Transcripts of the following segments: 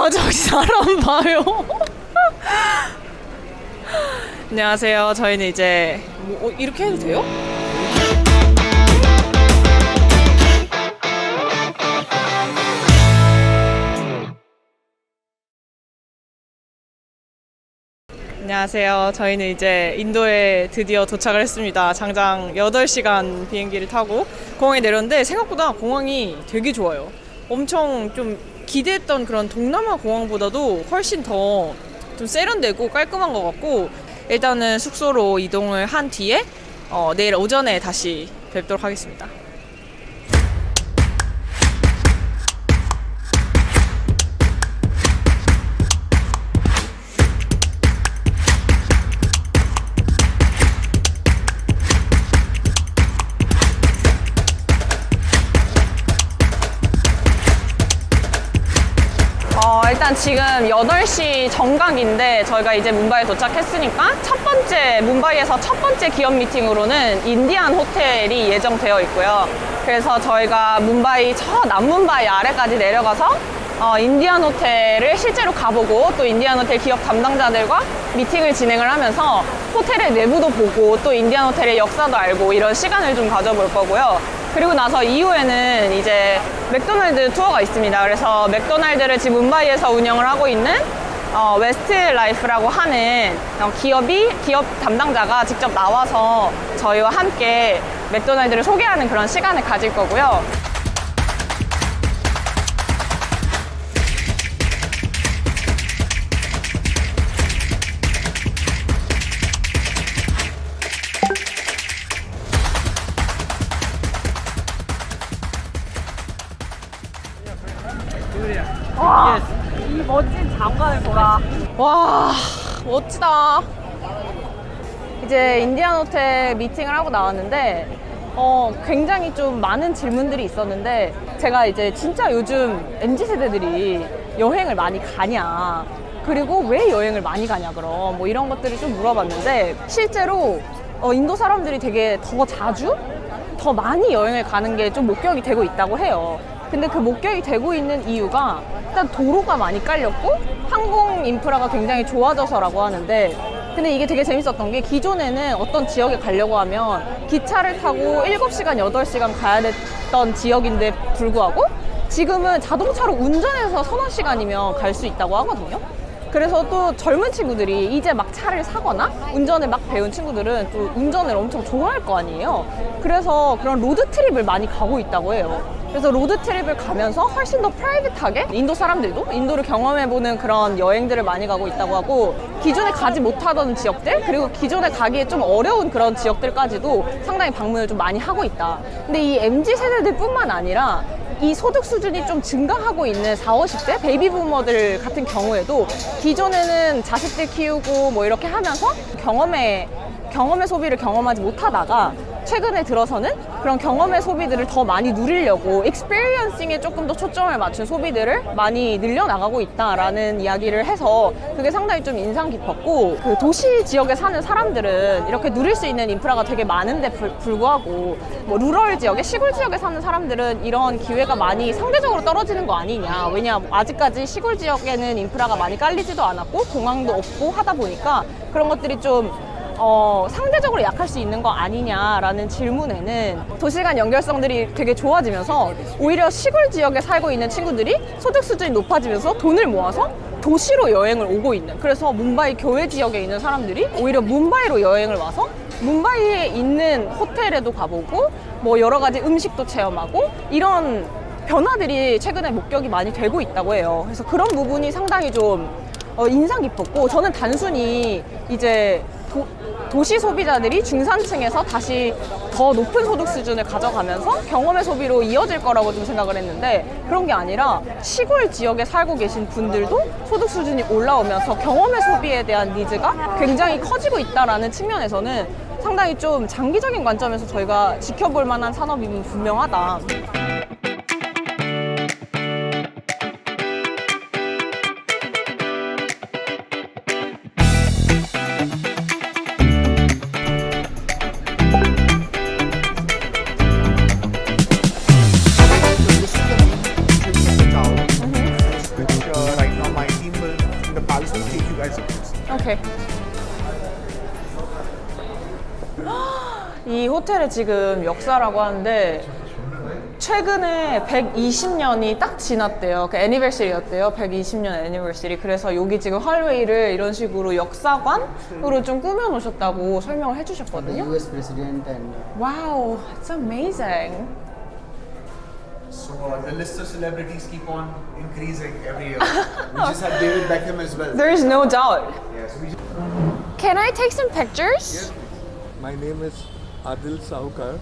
와, 저기 사람 봐요. 안녕하세요. 저희는 이제 이렇게 해도 돼요? 안녕하세요. 저희는 이제 인도에 드디어 도착을 했습니다. 장장 8시간 비행기를 타고 공항에 내렸는데 생각보다 공항이 되게 좋아요. 엄청 좀 기대했던 그런 동남아 공항보다도 훨씬 더 좀 세련되고 깔끔한 것 같고, 일단은 숙소로 이동을 한 뒤에 내일 오전에 다시 뵙도록 하겠습니다. 일단 지금 8시 정각인데 저희가 이제 뭄바이에 도착했으니까 뭄바이에서 첫 번째 기업 미팅으로는 인디안 호텔이 예정되어 있고요. 그래서 저희가 뭄바이 저 남문바이 아래까지 내려가서 인디안 호텔을 실제로 가보고 또 인디안 호텔 기업 담당자들과 미팅을 진행을 하면서 호텔의 내부도 보고 또 인디안 호텔의 역사도 알고 이런 시간을 좀 가져볼 거고요. 그리고 나서 이후에는 이제 맥도날드 투어가 있습니다. 그래서 맥도날드를 지금 뭄바이에서 운영을 하고 있는 웨스트 라이프라고 하는 기업 담당자가 직접 나와서 저희와 함께 맥도날드를 소개하는 그런 시간을 가질 거고요. 와, 이 멋진 장관을 보라. 와, 멋지다. 이제 인디안 호텔 미팅을 하고 나왔는데 굉장히 좀 많은 질문들이 있었는데, 제가 이제 진짜 요즘 MZ세대들이 여행을 많이 가냐, 그리고 왜 여행을 많이 가냐, 그럼 뭐 이런 것들을 좀 물어봤는데, 실제로 인도 사람들이 되게 더 자주 더 많이 여행을 가는 게 좀 목격이 되고 있다고 해요. 근데 그 목격이 되고 있는 이유가 일단 도로가 많이 깔렸고 항공 인프라가 굉장히 좋아져서라고 하는데, 근데 이게 되게 재밌었던 게, 기존에는 어떤 지역에 가려고 하면 기차를 타고 7시간, 8시간 가야 됐던 지역인데 불구하고 지금은 자동차로 운전해서 서너 시간이면 갈 수 있다고 하거든요. 그래서 또 젊은 친구들이 이제 막 차를 사거나 운전을 막 배운 친구들은 또 운전을 엄청 좋아할 거 아니에요. 그래서 그런 로드트립을 많이 가고 있다고 해요. 그래서 로드트립을 가면서 훨씬 더 프라이빗하게 인도 사람들도 인도를 경험해보는 그런 여행들을 많이 가고 있다고 하고, 기존에 가지 못하던 지역들, 그리고 기존에 가기에 좀 어려운 그런 지역들까지도 상당히 방문을 좀 많이 하고 있다. 근데 이 MZ세대들 뿐만 아니라 이 소득 수준이 좀 증가하고 있는 40, 50대 베이비 부머들 같은 경우에도 기존에는 자식들 키우고 뭐 이렇게 하면서 경험의 소비를 경험하지 못하다가 최근에 들어서는 그런 경험의 소비들을 더 많이 누리려고 익스피리언싱에 조금 더 초점을 맞춘 소비들을 많이 늘려나가고 있다라는 이야기를 해서 그게 상당히 좀 인상 깊었고, 그 도시 지역에 사는 사람들은 이렇게 누릴 수 있는 인프라가 되게 많은데 불구하고 뭐 루럴 지역에, 시골 지역에 사는 사람들은 이런 기회가 많이 상대적으로 떨어지는 거 아니냐. 왜냐, 아직까지 시골 지역에는 인프라가 많이 깔리지도 않았고 공항도 없고 하다 보니까 그런 것들이 좀 상대적으로 약할 수 있는 거 아니냐라는 질문에는, 도시 간 연결성들이 되게 좋아지면서 오히려 시골 지역에 살고 있는 친구들이 소득 수준이 높아지면서 돈을 모아서 도시로 여행을 오고 있는, 그래서 뭄바이 교외 지역에 있는 사람들이 오히려 문바이로 여행을 와서 문바이에 있는 호텔에도 가보고 뭐 여러 가지 음식도 체험하고 이런 변화들이 최근에 목격이 많이 되고 있다고 해요. 그래서 그런 부분이 상당히 좀 인상 깊었고, 저는 단순히 이제 도시 소비자들이 중산층에서 다시 더 높은 소득 수준을 가져가면서 경험의 소비로 이어질 거라고 좀 생각을 했는데, 그런 게 아니라 시골 지역에 살고 계신 분들도 소득 수준이 올라오면서 경험의 소비에 대한 니즈가 굉장히 커지고 있다는 측면에서는 상당히 좀 장기적인 관점에서 저희가 지켜볼 만한 산업임은 분명하다. 오케이. 이 호텔의 지금 역사라고 하는데 최근에 120년이 딱 지났대요. 그 애니버서리였대요. 120년 애니버서리. 그래서 여기 지금 할웨이를 이런 식으로 역사관으로 좀 꾸며 놓으셨다고 설명을 해주셨거든요. US president and Wow, it's amazing. So the list of celebrities keep on increasing every year. We just had David Beckham as well. There is no doubt. Yeah, so we just Can I take some pictures? My name is Adil Sahukar.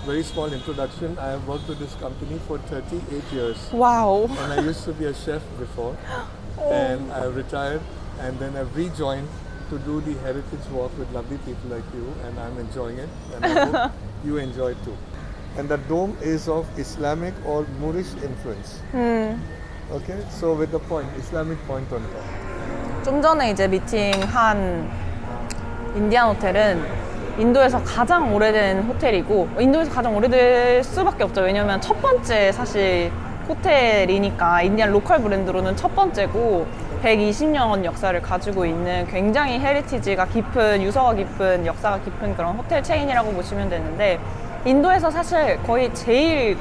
Very small introduction. I have worked with this company for 38 years. Wow. And I used to be a chef before. And I retired and then I've rejoined to do the heritage walk with lovely people like you, and I'm enjoying it. And I hope you enjoy it too. And the dome is of Islamic or Moorish influence. Okay, so with the point, Islamic point on top. 좀 전에 이제 미팅한 인디안 호텔은 인도에서 가장 오래된 호텔이고, 인도에서 가장 오래될 수밖에 없죠. 왜냐면 첫 번째 사실 호텔이니까 인디안 로컬 브랜드로는 첫 번째고 120년 역사를 가지고 있는 굉장히 헤리티지가 깊은, 유서가 깊은, 역사가 깊은 그런 호텔 체인이라고 보시면 되는데, 인도에서 사실 거의 제일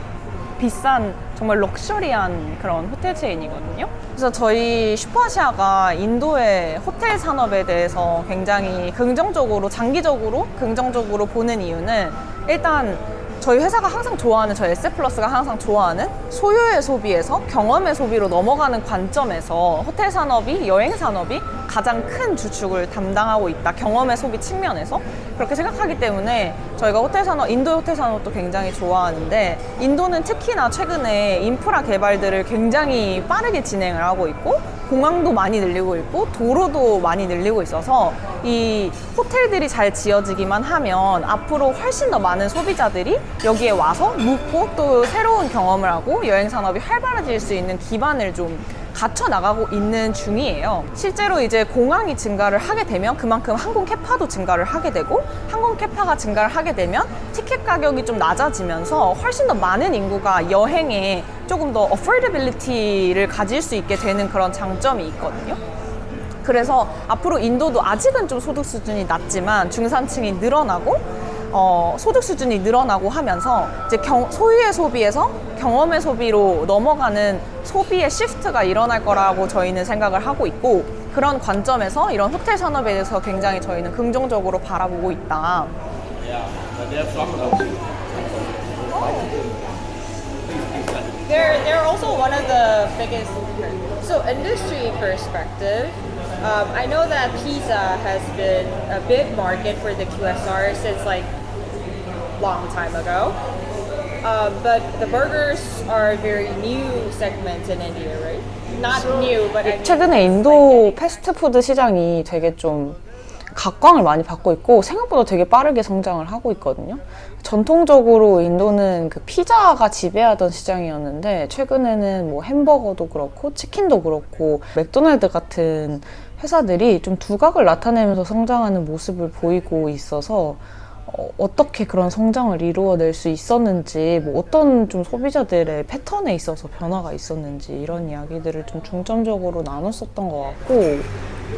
비싼 정말 럭셔리한 그런 호텔 체인이거든요. 그래서 저희 슈퍼아시아가 인도의 호텔 산업에 대해서 굉장히 긍정적으로, 장기적으로 긍정적으로 보는 이유는, 일단 저희 회사가 항상 좋아하는, 저희 에셋플러스가 항상 좋아하는 소유의 소비에서 경험의 소비로 넘어가는 관점에서 호텔 산업이, 여행 산업이 가장 큰 주축을 담당하고 있다. 경험의 소비 측면에서 그렇게 생각하기 때문에 저희가 호텔 산업, 인도 호텔 산업도 굉장히 좋아하는데, 인도는 특히나 최근에 인프라 개발들을 굉장히 빠르게 진행을 하고 있고, 공항도 많이 늘리고 있고, 도로도 많이 늘리고 있어서 이 호텔들이 잘 지어지기만 하면 앞으로 훨씬 더 많은 소비자들이 여기에 와서 묵고 또 새로운 경험을 하고 여행 산업이 활발해질 수 있는 기반을 좀 갖춰 나가고 있는 중이에요. 실제로 이제 공항이 증가를 하게 되면 그만큼 항공 캐파도 증가를 하게 되고, 항공 캐파가 증가를 하게 되면 티켓 가격이 좀 낮아지면서 훨씬 더 많은 인구가 여행에 조금 더 affordability를 가질 수 있게 되는 그런 장점이 있거든요. 그래서 앞으로 인도도 아직은 좀 소득 수준이 낮지만 중산층이 늘어나고 소득 수준이 늘어나고 하면서 이제 소유의 소비에서 경험의 소비로 넘어가는 소비의 시프트가 일어날 거라고 저희는 생각을 하고 있고, 그런 관점에서 이런 호텔 산업에 대해서 굉장히 저희는 긍정적으로 바라보고 있다. They're also one of the biggest. So industry perspective, I know that pizza has been a big market for the QSR since like long time ago. But the burgers are a very new segment in India, right? Not new, but I mean, 최근에 인도 패스트푸드 시장이 되게 좀 각광을 많이 받고 있고 생각보다 되게 빠르게 성장을 하고 있거든요. 전통적으로 인도는 그 피자가 지배하던 시장이었는데, 최근에는 뭐 햄버거도 그렇고 치킨도 그렇고 맥도날드 같은 회사들이 좀 두각을 나타내면서 성장하는 모습을 보이고 있어서 어떻게 그런 성장을 이루어낼 수 있었는지, 뭐 어떤 좀 소비자들의 패턴에 있어서 변화가 있었는지, 이런 이야기들을 좀 중점적으로 나눴었던 것 같고,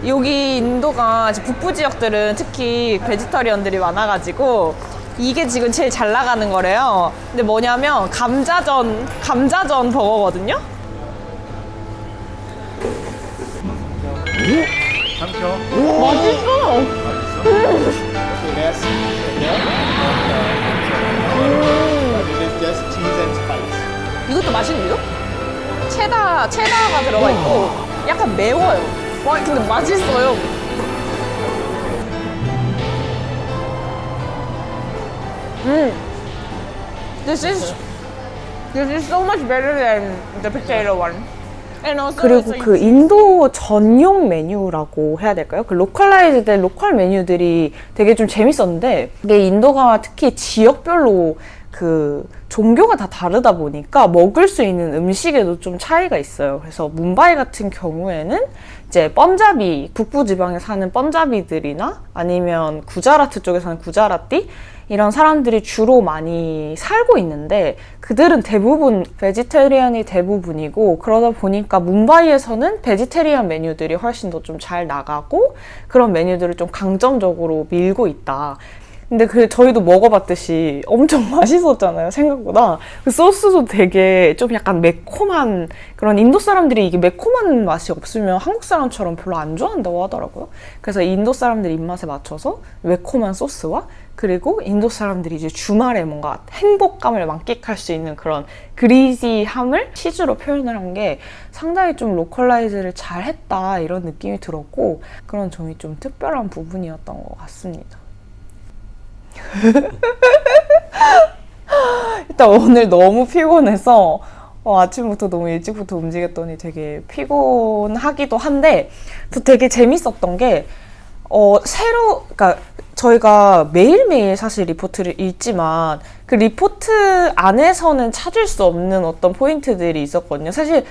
여기 인도가 북부 지역들은 특히 베지터리언들이 많아가지고 이게 지금 제일 잘 나가는 거래요. 근데 뭐냐면 감자전 버거거든요. 맛있어. yes, it is just cheese and spice. 이것도 맛있는데요? 체다가 들어가 있고 약간 매워요. 와, 근데 맛있어요. This is so much better than the potato one. And also 그리고 그 인도 전용 메뉴라고 해야 될까요? 그 로컬라이즈 된 로컬 메뉴들이 되게 좀 재밌었는데, 이게 인도가 특히 지역별로 그 종교가 다 다르다 보니까 먹을 수 있는 음식에도 좀 차이가 있어요. 그래서 뭄바이 같은 경우에는 이제 펀자비, 북부 지방에 사는 펀자비들이나 아니면 구자라트 쪽에 사는 구자라띠 이런 사람들이 주로 많이 살고 있는데 그들은 대부분 베지테리안이 대부분이고 그러다 보니까 뭄바이에서는 베지테리안 메뉴들이 훨씬 더 좀 잘 나가고 그런 메뉴들을 좀 강점적으로 밀고 있다. 근데 저희도 먹어봤듯이 엄청 맛있었잖아요, 생각보다. 그 소스도 되게 좀 약간 매콤한, 그런 인도 사람들이 이게 매콤한 맛이 없으면 한국 사람처럼 별로 안 좋아한다고 하더라고요. 그래서 인도 사람들 입맛에 맞춰서 매콤한 소스와 그리고 인도 사람들이 이제 주말에 뭔가 행복감을 만끽할 수 있는 그런 그리지함을 치즈로 표현을 한 게 상당히 좀 로컬라이즈를 잘 했다 이런 느낌이 들었고 그런 점이 좀 특별한 부분이었던 것 같습니다. 일단 오늘 너무 피곤해서 아침부터 너무 일찍부터 움직였더니 되게 피곤하기도 한데 또 되게 재밌었던 게 그러니까 저희가 매일매일 사실 리포트를 읽지만 그 리포트 안에서는 찾을 수 없는 어떤 포인트들이 있었거든요. 사실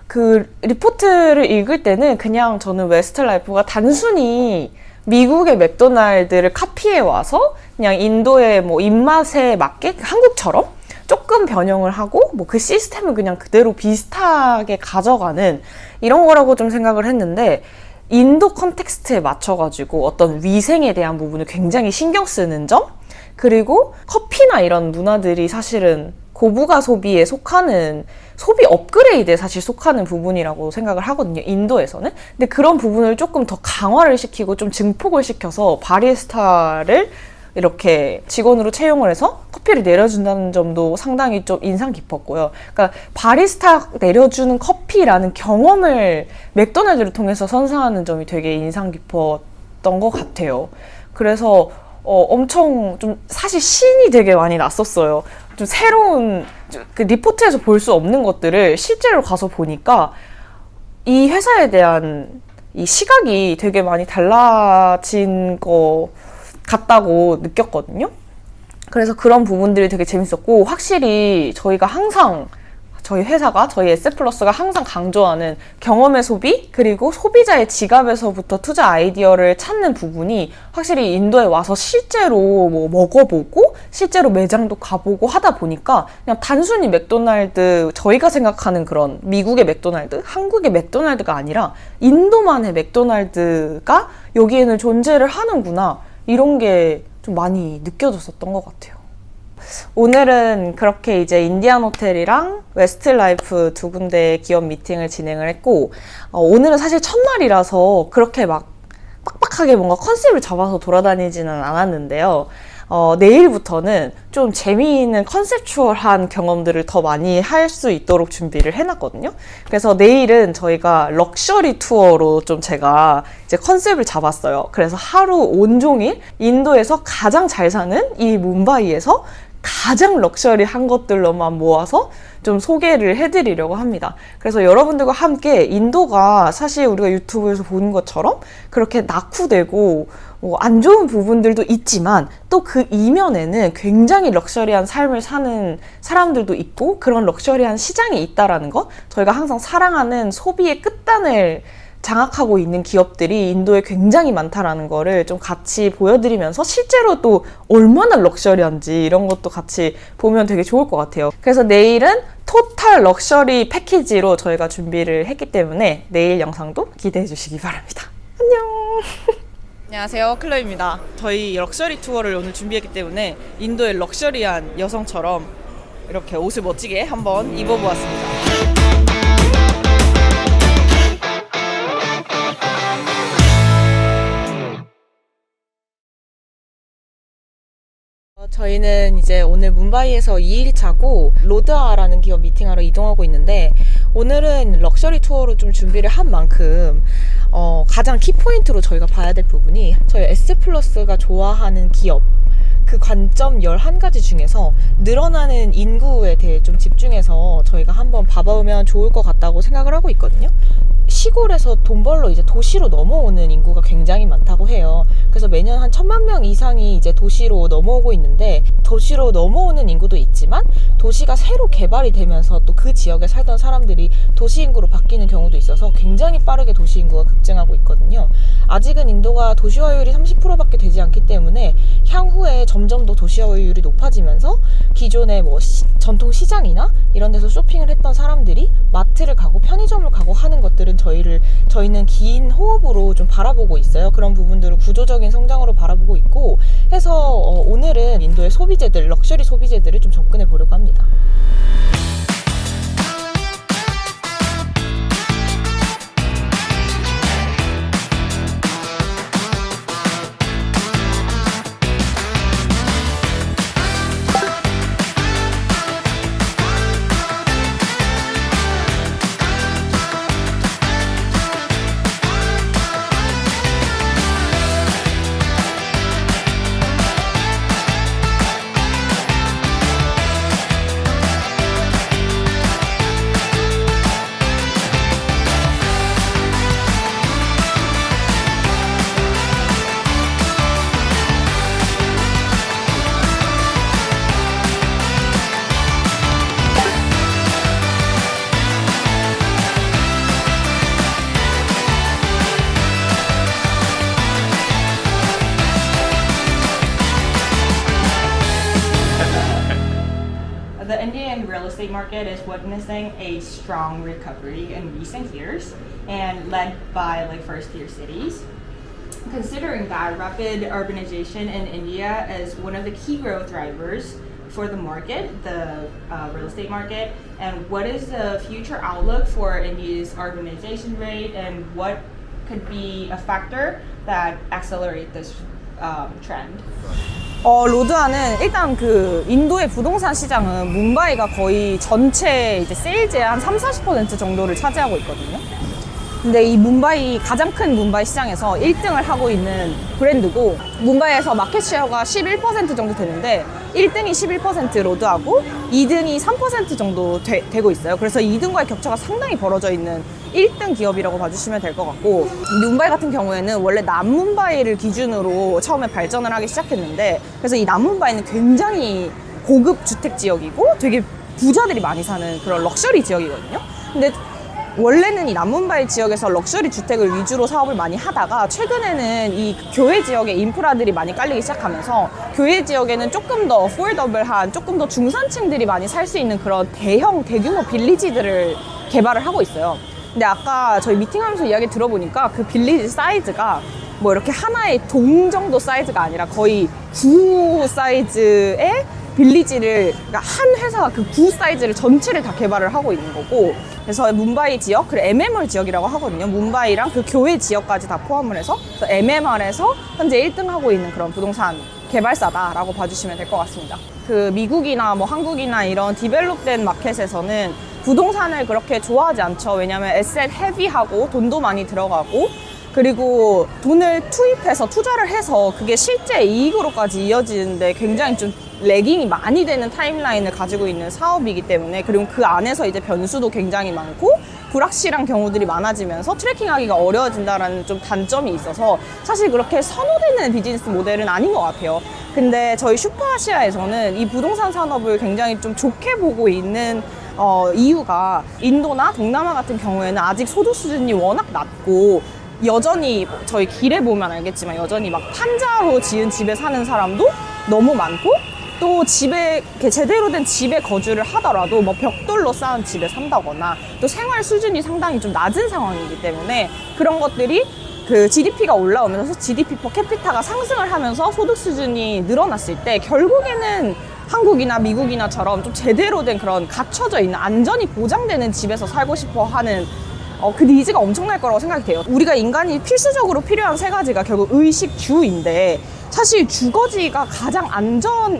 그 리포트를 읽을 때는 그냥 저는 웨스트라이프가 단순히 미국의 맥도날드를 카피해 와서 그냥 인도의 뭐 입맛에 맞게 한국처럼 조금 변형을 하고 뭐 그 시스템을 그냥 그대로 비슷하게 가져가는 이런 거라고 좀 생각을 했는데 인도 컨텍스트에 맞춰가지고 어떤 위생에 대한 부분을 굉장히 신경 쓰는 점 그리고 커피나 이런 문화들이 사실은 고부가 소비에 속하는 소비 업그레이드에 사실 속하는 부분이라고 생각을 하거든요, 인도에서는. 근데 그런 부분을 조금 더 강화를 시키고 좀 증폭을 시켜서 바리스타를 이렇게 직원으로 채용을 해서 커피를 내려준다는 점도 상당히 좀 인상 깊었고요. 그러니까 바리스타 내려주는 커피라는 경험을 맥도날드를 통해서 선사하는 점이 되게 인상 깊었던 것 같아요. 그래서 엄청 좀 사실 신이 되게 많이 났었어요. 좀 새로운 그 리포트에서 볼 수 없는 것들을 실제로 가서 보니까 이 회사에 대한 이 시각이 되게 많이 달라진 거 같다고 느꼈거든요. 그래서 그런 부분들이 되게 재밌었고 확실히 저희가 항상 저희 회사가 저희 에셋플러스가 항상 강조하는 경험의 소비 그리고 소비자의 지갑에서부터 투자 아이디어를 찾는 부분이 확실히 인도에 와서 실제로 뭐 먹어보고 실제로 매장도 가보고 하다 보니까 그냥 단순히 맥도날드 저희가 생각하는 그런 미국의 맥도날드, 한국의 맥도날드가 아니라 인도만의 맥도날드가 여기에는 존재를 하는구나 이런 게 좀 많이 느껴졌었던 것 같아요. 오늘은 그렇게 이제 인디안 호텔이랑 웨스트라이프 두 군데 기업 미팅을 진행을 했고 오늘은 사실 첫날이라서 그렇게 막 빡빡하게 뭔가 컨셉을 잡아서 돌아다니지는 않았는데요. 내일부터는 좀 재미있는 컨셉추얼한 경험들을 더 많이 할 수 있도록 준비를 해놨거든요. 그래서 내일은 저희가 럭셔리 투어로 좀 제가 이제 컨셉을 잡았어요. 그래서 하루 온종일 인도에서 가장 잘 사는 이 뭄바이에서 가장 럭셔리한 것들로만 모아서 좀 소개를 해드리려고 합니다. 그래서 여러분들과 함께 인도가 사실 우리가 유튜브에서 보는 것처럼 그렇게 낙후되고 뭐 안 좋은 부분들도 있지만 또 그 이면에는 굉장히 럭셔리한 삶을 사는 사람들도 있고 그런 럭셔리한 시장이 있다라는 거 저희가 항상 사랑하는 소비의 끝단을 장악하고 있는 기업들이 인도에 굉장히 많다라는 거를 좀 같이 보여드리면서 실제로 또 얼마나 럭셔리한지 이런 것도 같이 보면 되게 좋을 것 같아요. 그래서 내일은 토탈 럭셔리 패키지로 저희가 준비를 했기 때문에 내일 영상도 기대해 주시기 바랍니다. 안녕! 안녕하세요, 클로입니다. 저희 럭셔리 투어를 오늘 준비했기 때문에 인도의 럭셔리한 여성처럼 이렇게 옷을 멋지게 한번 입어보았습니다. 저희는 이제 오늘 뭄바이에서 2일차고 로드아라는 기업 미팅하러 이동하고 있는데 오늘은 럭셔리 투어로 좀 준비를 한 만큼 가장 키포인트로 저희가 봐야 될 부분이 저희 에셋플러스가 좋아하는 기업 그 관점 11가지 중에서 늘어나는 인구에 대해 좀 집중해서 저희가 한번 봐보면 좋을 것 같다고 생각을 하고 있거든요. 시골에서 돈 벌러 이제 도시로 넘어오는 인구가 굉장히 많다고 해요. 그래서 매년 한 1000만 명 이상이 이제 도시로 넘어오고 있는데, 도시로 넘어오는 인구도 있지만 도시가 새로 개발이 되면서 또 그 지역에 살던 사람들이 도시 인구로 바뀌는 경우도 있어서 굉장히 빠르게 도시 인구가 급증하고 있거든요. 아직은 인도가 도시화율이 30%밖에 되지 않기 때문에 향후에 점점 더 도시화율이 높아지면서 기존의 뭐 전통 시장이나 이런 데서 쇼핑을 했던 사람들이 마트를 가고 편의점을 가고 하는 것들은 저희는 긴 호흡으로 좀 바라보고 있어요. 그런 부분들을 구조적인 성장으로 바라보고 있고 해서 오늘은 인도의 소비재들, 럭셔리 소비재들을 좀 접근해 보려고 합니다. The Indian real estate market is witnessing a strong recovery in recent years and led by first-tier cities. Considering that rapid urbanization in India is one of the key growth drivers for the market, the real estate market, and what is the future outlook for India's urbanization rate and what could be a factor that accelerate this trend? 로드아는 일단 그 인도의 부동산 시장은 뭄바이가 거의 전체 이제 세일즈의 한 30-40% 정도를 차지하고 있거든요. 근데 이 뭄바이, 가장 큰 뭄바이 시장에서 1등을 하고 있는 브랜드고, 뭄바이에서 마켓 쉐어가 11% 정도 되는데 1등이 11% 로드하고 2등이 3% 정도 되고 있어요. 그래서 2등과의 격차가 상당히 벌어져 있는 1등 기업이라고 봐주시면 될 것 같고, 뭄바이 같은 경우에는 원래 남문바이를 기준으로 처음에 발전을 하기 시작했는데, 그래서 이 남문바이는 굉장히 고급 주택 지역이고 되게 부자들이 많이 사는 그런 럭셔리 지역이거든요. 근데 원래는 이 남문바이 지역에서 럭셔리 주택을 위주로 사업을 많이 하다가 최근에는 이 교외 지역에 인프라들이 많이 깔리기 시작하면서 교외 지역에는 조금 더 어포더블한, 조금 더 중산층들이 많이 살 수 있는 그런 대규모 빌리지들을 개발을 하고 있어요. 근데 아까 저희 미팅하면서 이야기 들어보니까 그 빌리지 사이즈가 뭐 이렇게 하나의 동 정도 사이즈가 아니라 거의 구 사이즈의 빌리지를, 그러니까 한 회사가 그 구 사이즈를 전체를 다 개발을 하고 있는 거고, 그래서 뭄바이 지역, 그리고 MMR 지역이라고 하거든요. 뭄바이랑 그 교외 지역까지 다 포함을 해서, 그래서 MMR에서 현재 1등 하고 있는 그런 부동산 개발사다라고 봐주시면 될 것 같습니다. 그 미국이나 뭐 한국이나 이런 디벨롭된 마켓에서는 부동산을 그렇게 좋아하지 않죠. 왜냐면 에셋 헤비하고 돈도 많이 들어가고, 그리고 돈을 투입해서 투자를 해서 그게 실제 이익으로까지 이어지는데 굉장히 좀 레깅이 많이 되는 타임라인을 가지고 있는 사업이기 때문에, 그리고 그 안에서 이제 변수도 굉장히 많고 불확실한 경우들이 많아지면서 트래킹하기가 어려워진다라는 좀 단점이 있어서 사실 그렇게 선호되는 비즈니스 모델은 아닌 것 같아요. 근데 저희 슈퍼아시아에서는 이 부동산 산업을 굉장히 좀 좋게 보고 있는 이유가, 인도나 동남아 같은 경우에는 아직 소득 수준이 워낙 낮고, 여전히 저희 길에 보면 알겠지만 여전히 막 판자로 지은 집에 사는 사람도 너무 많고, 또 집에 이렇게 제대로 된 집에 거주를 하더라도 뭐 벽돌로 쌓은 집에 산다거나 또 생활 수준이 상당히 좀 낮은 상황이기 때문에, 그런 것들이 그 GDP가 올라오면서 GDP 퍼 캐피타가 상승을 하면서 소득 수준이 늘어났을 때 결국에는 한국이나 미국이나처럼 좀 제대로 된 그런 갖춰져 있는, 안전이 보장되는 집에서 살고 싶어 하는 그 니즈가 엄청날 거라고 생각이 돼요. 우리가 인간이 필수적으로 필요한 세 가지가 결국 의식, 주인데, 사실 주거지가 가장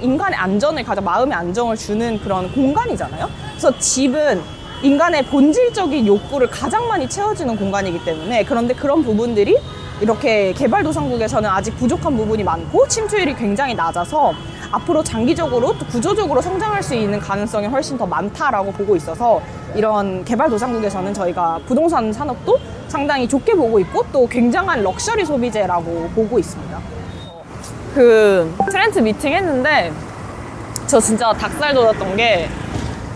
인간의 안전을, 가장 마음의 안정을 주는 그런 공간이잖아요. 그래서 집은 인간의 본질적인 욕구를 가장 많이 채워주는 공간이기 때문에, 그런데 그런 부분들이 이렇게 개발도상국에서는 아직 부족한 부분이 많고 침투율이 굉장히 낮아서 앞으로 장기적으로 또 구조적으로 성장할 수 있는 가능성이 훨씬 더 많다라고 보고 있어서, 이런 개발도상국에서는 저희가 부동산 산업도 상당히 좋게 보고 있고 또 굉장한 럭셔리 소비재라고 보고 있습니다. 그 트렌트 미팅 했는데 저 진짜 닭살 돋았던 게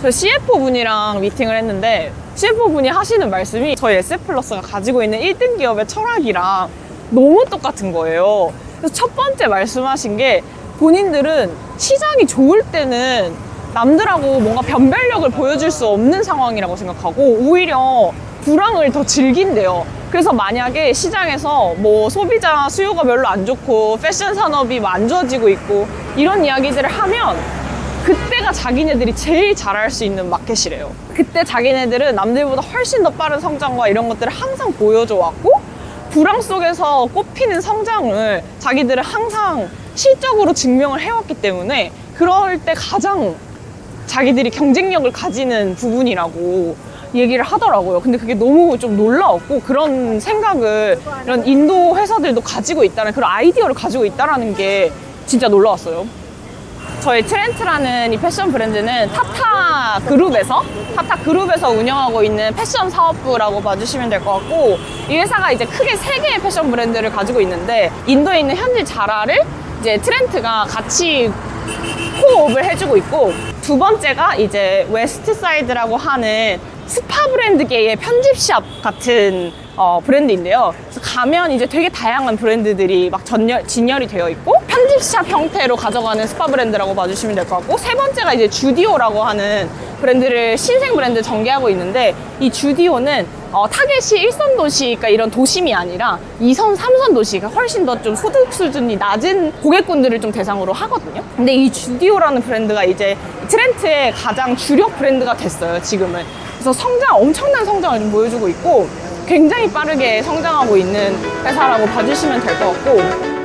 저 CFO 분이랑 미팅을 했는데 CFO 분이 하시는 말씀이 저희 SF플러스가 가지고 있는 1등 기업의 철학이랑 너무 똑같은 거예요. 그래서 첫 번째 말씀하신 게 본인들은 시장이 좋을 때는 남들하고 뭔가 변별력을 보여줄 수 없는 상황이라고 생각하고 오히려 불황을 더 즐긴대요. 그래서 만약에 시장에서 뭐 소비자 수요가 별로 안 좋고 패션 산업이 뭐 안 좋아지고 있고 이런 이야기들을 하면 그때가 자기네들이 제일 잘할 수 있는 마켓이래요. 그때 자기네들은 남들보다 훨씬 더 빠른 성장과 이런 것들을 항상 보여줘 왔고 불황 속에서 꽃피는 성장을 자기들은 항상 실적으로 증명을 해왔기 때문에 그럴 때 가장 자기들이 경쟁력을 가지는 부분이라고 얘기를 하더라고요. 근데 그게 너무 좀 놀라웠고 그런 생각을 이런 인도 회사들도 가지고 있다는 그런 아이디어를 가지고 있다는 게 진짜 놀라웠어요. 저희 트렌트라는 이 패션 브랜드는 타타 그룹에서 운영하고 있는 패션 사업부라고 봐주시면 될 것 같고 이 회사가 이제 크게 3개의 패션 브랜드를 가지고 있는데 인도에 있는 현지 자라를 이제 트렌트가 같이 코옵을 해주고 있고 두 번째가 이제 웨스트사이드라고 하는 스파 브랜드계의 편집샵 같은 브랜드인데요. 그래서 가면 이제 되게 다양한 브랜드들이 막 진열이 되어 있고 편집샵 형태로 가져가는 스파 브랜드라고 봐주시면 될 것 같고 세 번째가 이제 주디오라고 하는 브랜드를 신생 브랜드 전개하고 있는데 이 주디오는 타겟이 1선 도시, 그러니까 이런 도심이 아니라 2선, 3선 도시, 그러니까 훨씬 더 좀 소득 수준이 낮은 고객군들을 좀 대상으로 하거든요. 근데 이 주디오라는 브랜드가 이제 트렌트의 가장 주력 브랜드가 됐어요, 지금은. 그래서 엄청난 성장을 좀 보여주고 있고 굉장히 빠르게 성장하고 있는 회사라고 봐주시면 될 것 같고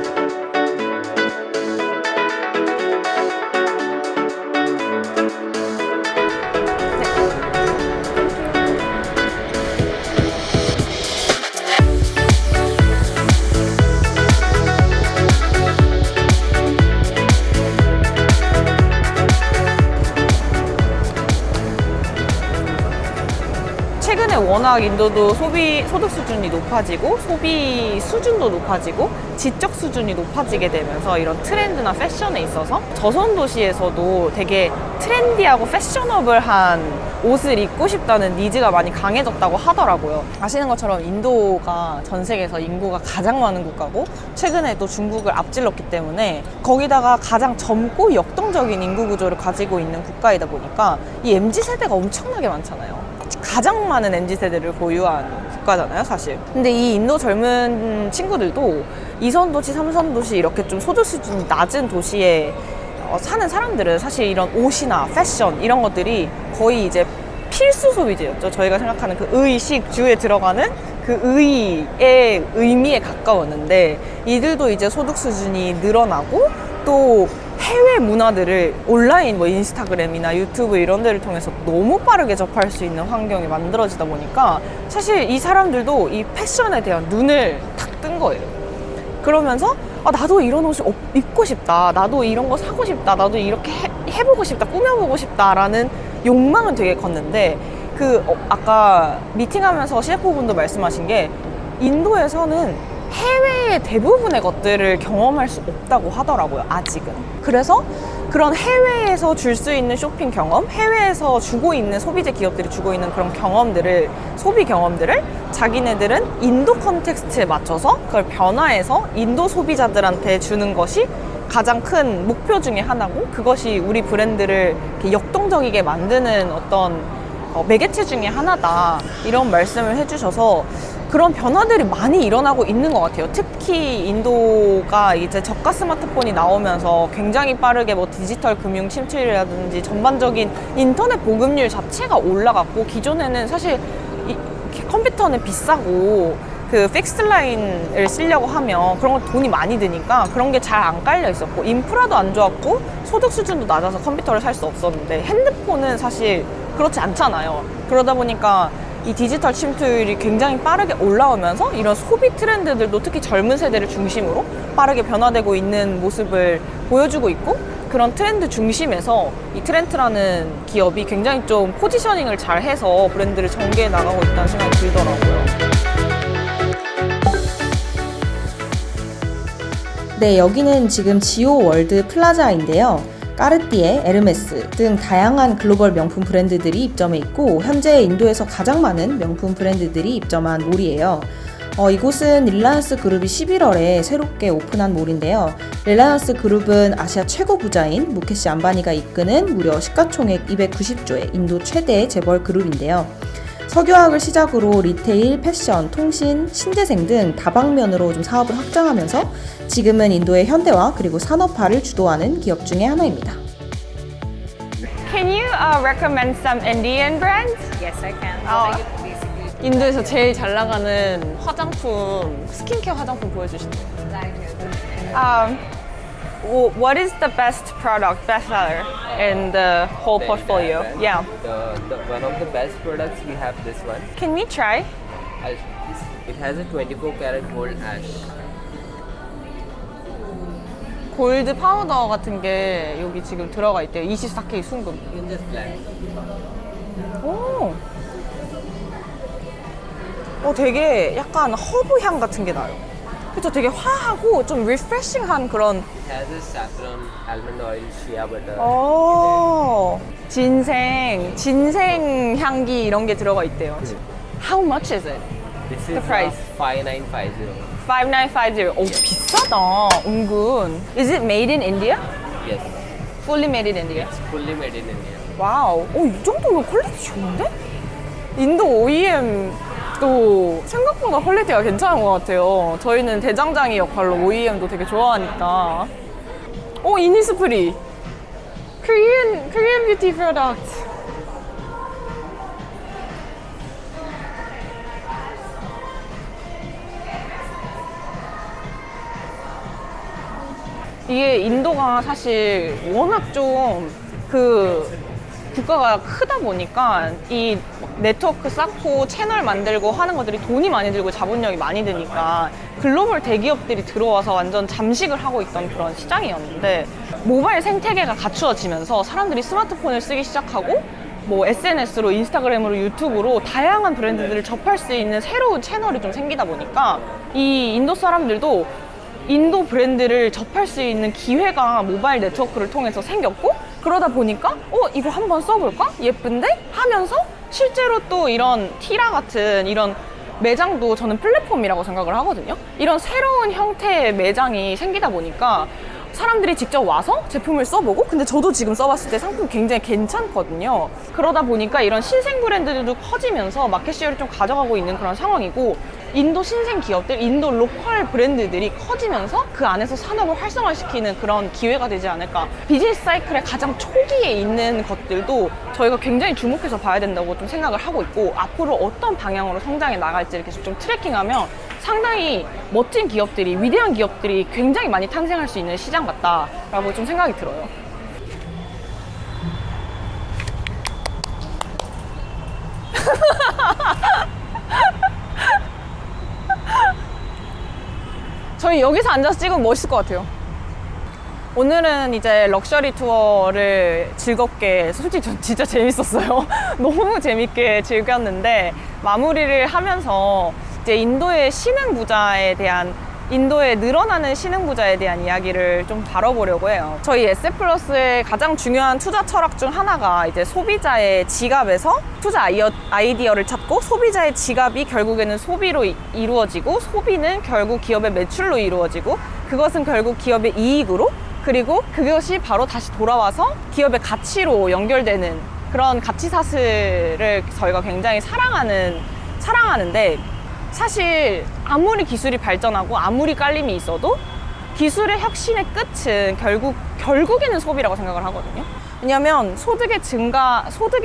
최근에 워낙 인도도 소득 수준이 높아지고 소비 수준도 높아지고 지적 수준이 높아지게 되면서 이런 트렌드나 패션에 있어서 저선 도시에서도 되게 트렌디하고 패셔너블한 옷을 입고 싶다는 니즈가 많이 강해졌다고 하더라고요. 아시는 것처럼 인도가 전 세계에서 인구가 가장 많은 국가고 최근에 또 중국을 앞질렀기 때문에 거기다가 가장 젊고 역동적인 인구 구조를 가지고 있는 국가이다 보니까 이 MZ세대가 엄청나게 많잖아요. 가장 많은 MZ세대를 보유한 국가잖아요, 사실. 근데 이 인도 젊은 친구들도 2선 도시, 3선 도시 이렇게 좀 소득 수준이 낮은 도시에 사는 사람들은 사실 이런 옷이나 패션 이런 것들이 거의 이제 필수 소비재였죠. 저희가 생각하는 그 의식주에 들어가는 그 의의 의미에 가까웠는데 이들도 이제 소득 수준이 늘어나고 또 해외 문화들을 온라인 뭐 인스타그램이나 유튜브 이런 데를 통해서 너무 빠르게 접할 수 있는 환경이 만들어지다 보니까 사실 이 사람들도 이 패션에 대한 눈을 탁 뜬 거예요. 그러면서 나도 이런 옷을 입고 싶다, 나도 이런 거 사고 싶다, 나도 이렇게 해보고 싶다, 꾸며보고 싶다라는 욕망은 되게 컸는데 아까 미팅하면서 CFO분도 말씀하신 게 인도에서는 해외의 대부분의 것들을 경험할 수 없다고 하더라고요, 아직은. 그래서 그런 해외에서 줄 수 있는 쇼핑 경험, 해외에서 주고 있는 소비재 기업들이 주고 있는 그런 경험들을, 소비 경험들을 자기네들은 인도 컨텍스트에 맞춰서 그걸 변화해서 인도 소비자들한테 주는 것이 가장 큰 목표 중에 하나고 그것이 우리 브랜드를 이렇게 역동적이게 만드는 어떤 매개체 중에 하나다, 이런 말씀을 해주셔서 그런 변화들이 많이 일어나고 있는 것 같아요. 특히 인도가 이제 저가 스마트폰이 나오면서 굉장히 빠르게 뭐 디지털 금융 침투율이라든지 전반적인 인터넷 보급률 자체가 올라갔고, 기존에는 사실 컴퓨터는 비싸고 그 픽스 라인을 쓰려고 하면 그런 거 돈이 많이 드니까 그런 게 잘 안 깔려 있었고, 인프라도 안 좋았고, 소득 수준도 낮아서 컴퓨터를 살 수 없었는데 핸드폰은 사실 그렇지 않잖아요. 그러다 보니까 이 디지털 침투율이 굉장히 빠르게 올라오면서 이런 소비 트렌드들도 특히 젊은 세대를 중심으로 빠르게 변화되고 있는 모습을 보여주고 있고, 그런 트렌드 중심에서 이 트렌트라는 기업이 굉장히 좀 포지셔닝을 잘 해서 브랜드를 전개해 나가고 있다는 생각이 들더라고요. 네, 여기는 지금 지오 월드 플라자인데요. 까르띠에, 에르메스 등 다양한 글로벌 명품 브랜드들이 입점해 있고 현재 인도에서 가장 많은 명품 브랜드들이 입점한 몰이에요. 이곳은 릴라이언스 그룹이 11월에 새롭게 오픈한 몰인데요. 릴라이언스 그룹은 아시아 최고 부자인 무케시 안바니가 이끄는 무려 시가총액 290조의 인도 최대 재벌 그룹인데요. 석유화학을 시작으로 리테일, 패션, 통신, 신재생 등 다방면으로 좀 사업을 확장하면서 지금은 인도의 현대화 그리고 산업화를 주도하는 기업 중에 하나입니다. Can you recommend some Indian brands? Yes, I can. Basically, 인도에서 제일 잘 나가는 화장품, 스킨케어 화장품 보여주시나요? What is the best product, best seller in the whole portfolio? Yeah. The one of the best products we have this one. Can we try? It has a 24 karat gold ash. 골드 파우더 같은 게 여기 지금 들어가 있대요. 24K 순금. You can just blend. 오. 되게 약간 허브 향 같은 게 나요. 그쵸? 되게 화하고 좀 리프레싱한 그런. It has a saffron, almond oil, shea butter. 진생 향기 이런 게 들어가 있대요. How much is it? This The is price. 5950. 5950. 오, 비싸다. 은근. Is it made in India? Yes, Fully made in India? it's fully made in India. 와우. 이 정도면 퀄리티 좋은데? 인도 OEM도 생각보다 퀄리티가 괜찮은 것 같아요. 저희는 대장장이 역할로 OEM도 되게 좋아하니까. 이니스프리. Korean beauty product. 이게 인도가 사실 워낙 좀 국가가 크다 보니까 이 네트워크 쌓고 채널 만들고 하는 것들이 돈이 많이 들고 자본력이 많이 드니까 글로벌 대기업들이 들어와서 완전 잠식을 하고 있던 그런 시장이었는데 모바일 생태계가 갖추어지면서 사람들이 스마트폰을 쓰기 시작하고 뭐 SNS로 인스타그램으로 유튜브로 다양한 브랜드들을 접할 수 있는 새로운 채널이 좀 생기다 보니까 이 인도 사람들도 인도 브랜드를 접할 수 있는 기회가 모바일 네트워크를 통해서 생겼고 그러다 보니까 이거 한번 써볼까? 예쁜데? 하면서 실제로 또 이런 티라 같은 이런 매장도 저는 플랫폼이라고 생각을 하거든요. 이런 새로운 형태의 매장이 생기다 보니까 사람들이 직접 와서 제품을 써보고 근데 저도 지금 써봤을 때 상품이 굉장히 괜찮거든요. 그러다 보니까 이런 신생 브랜드들도 커지면서 마켓쉐어를 좀 가져가고 있는 그런 상황이고 인도 신생 기업들, 인도 로컬 브랜드들이 커지면서 그 안에서 산업을 활성화시키는 그런 기회가 되지 않을까. 비즈니스 사이클의 가장 초기에 있는 것들도 저희가 굉장히 주목해서 봐야 된다고 좀 생각을 하고 있고 앞으로 어떤 방향으로 성장해 나갈지를 계속 좀 트래킹하면 상당히 멋진 기업들이, 위대한 기업들이 굉장히 많이 탄생할 수 있는 시장 같다라고 좀 생각이 들어요. 저희 여기서 앉아서 찍으면 멋있을 것 같아요. 오늘은 이제 럭셔리 투어를 즐겁게, 솔직히 전 진짜 재밌었어요. 너무 재밌게 즐겼는데 마무리를 하면서 이제 인도의 인도에 늘어나는 신흥부자에 대한 이야기를 좀 다뤄보려고 해요. 저희 SF+의 가장 중요한 투자 철학 중 하나가 이제 소비자의 지갑에서 투자 아이디어를 찾고 소비자의 지갑이 결국에는 소비로 이루어지고 소비는 결국 기업의 매출로 이루어지고 그것은 결국 기업의 이익으로 그리고 그것이 바로 다시 돌아와서 기업의 가치로 연결되는 그런 가치 사슬을 저희가 굉장히 사랑하는데 사실 아무리 기술이 발전하고 아무리 깔림이 있어도 기술의 혁신의 끝은 결국에는 소비라고 생각을 하거든요. 왜냐하면 소득이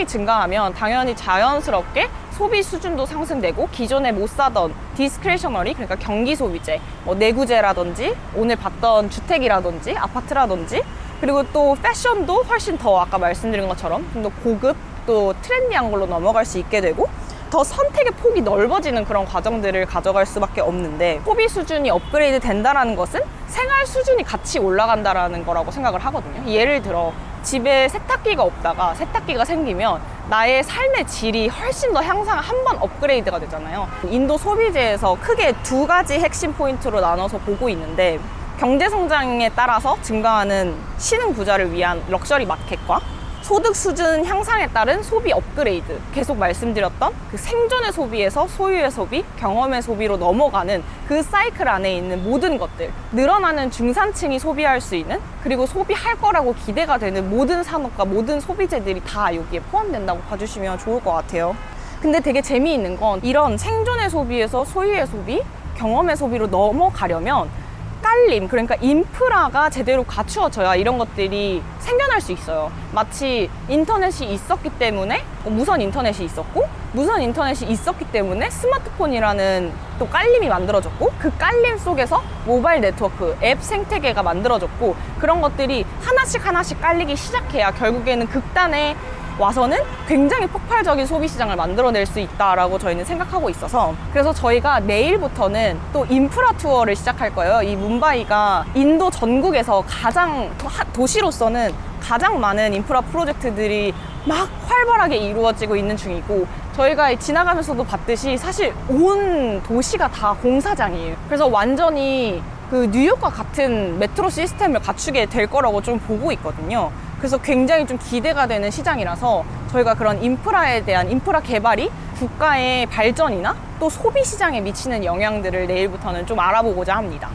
증가하면 당연히 자연스럽게 소비 수준도 상승되고 기존에 못 사던 디스크레셔너리 그러니까 경기 소비재, 뭐 내구재라든지 오늘 봤던 주택이라든지 아파트라든지 그리고 또 패션도 훨씬 더 아까 말씀드린 것처럼 좀 더 고급 또 트렌디한 걸로 넘어갈 수 있게 되고 더 선택의 폭이 넓어지는 그런 과정들을 가져갈 수밖에 없는데 소비 수준이 업그레이드 된다는 것은 생활 수준이 같이 올라간다라는 거라고 생각을 하거든요. 예를 들어 집에 세탁기가 없다가 세탁기가 생기면 나의 삶의 질이 훨씬 더 한 번 업그레이드가 되잖아요. 인도 소비재에서 크게 두 가지 핵심 포인트로 나눠서 보고 있는데 경제 성장에 따라서 증가하는 신흥 부자를 위한 럭셔리 마켓과 소득 수준 향상에 따른 소비 업그레이드, 계속 말씀드렸던 그 생존의 소비에서 소유의 소비, 경험의 소비로 넘어가는 그 사이클 안에 있는 모든 것들, 늘어나는 중산층이 소비할 수 있는, 그리고 소비할 거라고 기대가 되는 모든 산업과 모든 소비재들이 다 여기에 포함된다고 봐주시면 좋을 것 같아요. 근데 되게 재미있는 건 이런 생존의 소비에서 소유의 소비, 경험의 소비로 넘어가려면 깔림, 그러니까 인프라가 제대로 갖추어져야 이런 것들이 생겨날 수 있어요. 마치 인터넷이 있었기 때문에 무선 인터넷이 있었고, 무선 인터넷이 있었기 때문에 스마트폰이라는 또 깔림이 만들어졌고, 그 깔림 속에서 모바일 네트워크, 앱 생태계가 만들어졌고, 그런 것들이 하나씩 깔리기 시작해야 결국에는 극단에 와서는 굉장히 폭발적인 소비 시장을 만들어낼 수 있다라고 저희는 생각하고 있어서, 그래서 저희가 내일부터는 또 인프라 투어를 시작할 거예요. 이 뭄바이가 인도 전국에서 가장 도시로서는 가장 많은 인프라 프로젝트들이 막 활발하게 이루어지고 있는 중이고, 저희가 지나가면서도 봤듯이 사실 온 도시가 다 공사장이에요. 그래서 완전히 그 뉴욕과 같은 메트로 시스템을 갖추게 될 거라고 좀 보고 있거든요. 그래서 굉장히 좀 기대가 되는 시장이라서 저희가 그런 인프라에 대한 인프라 개발이 국가의 발전이나 또 소비 시장에 미치는 영향들을 내일부터는 좀 알아보고자 합니다.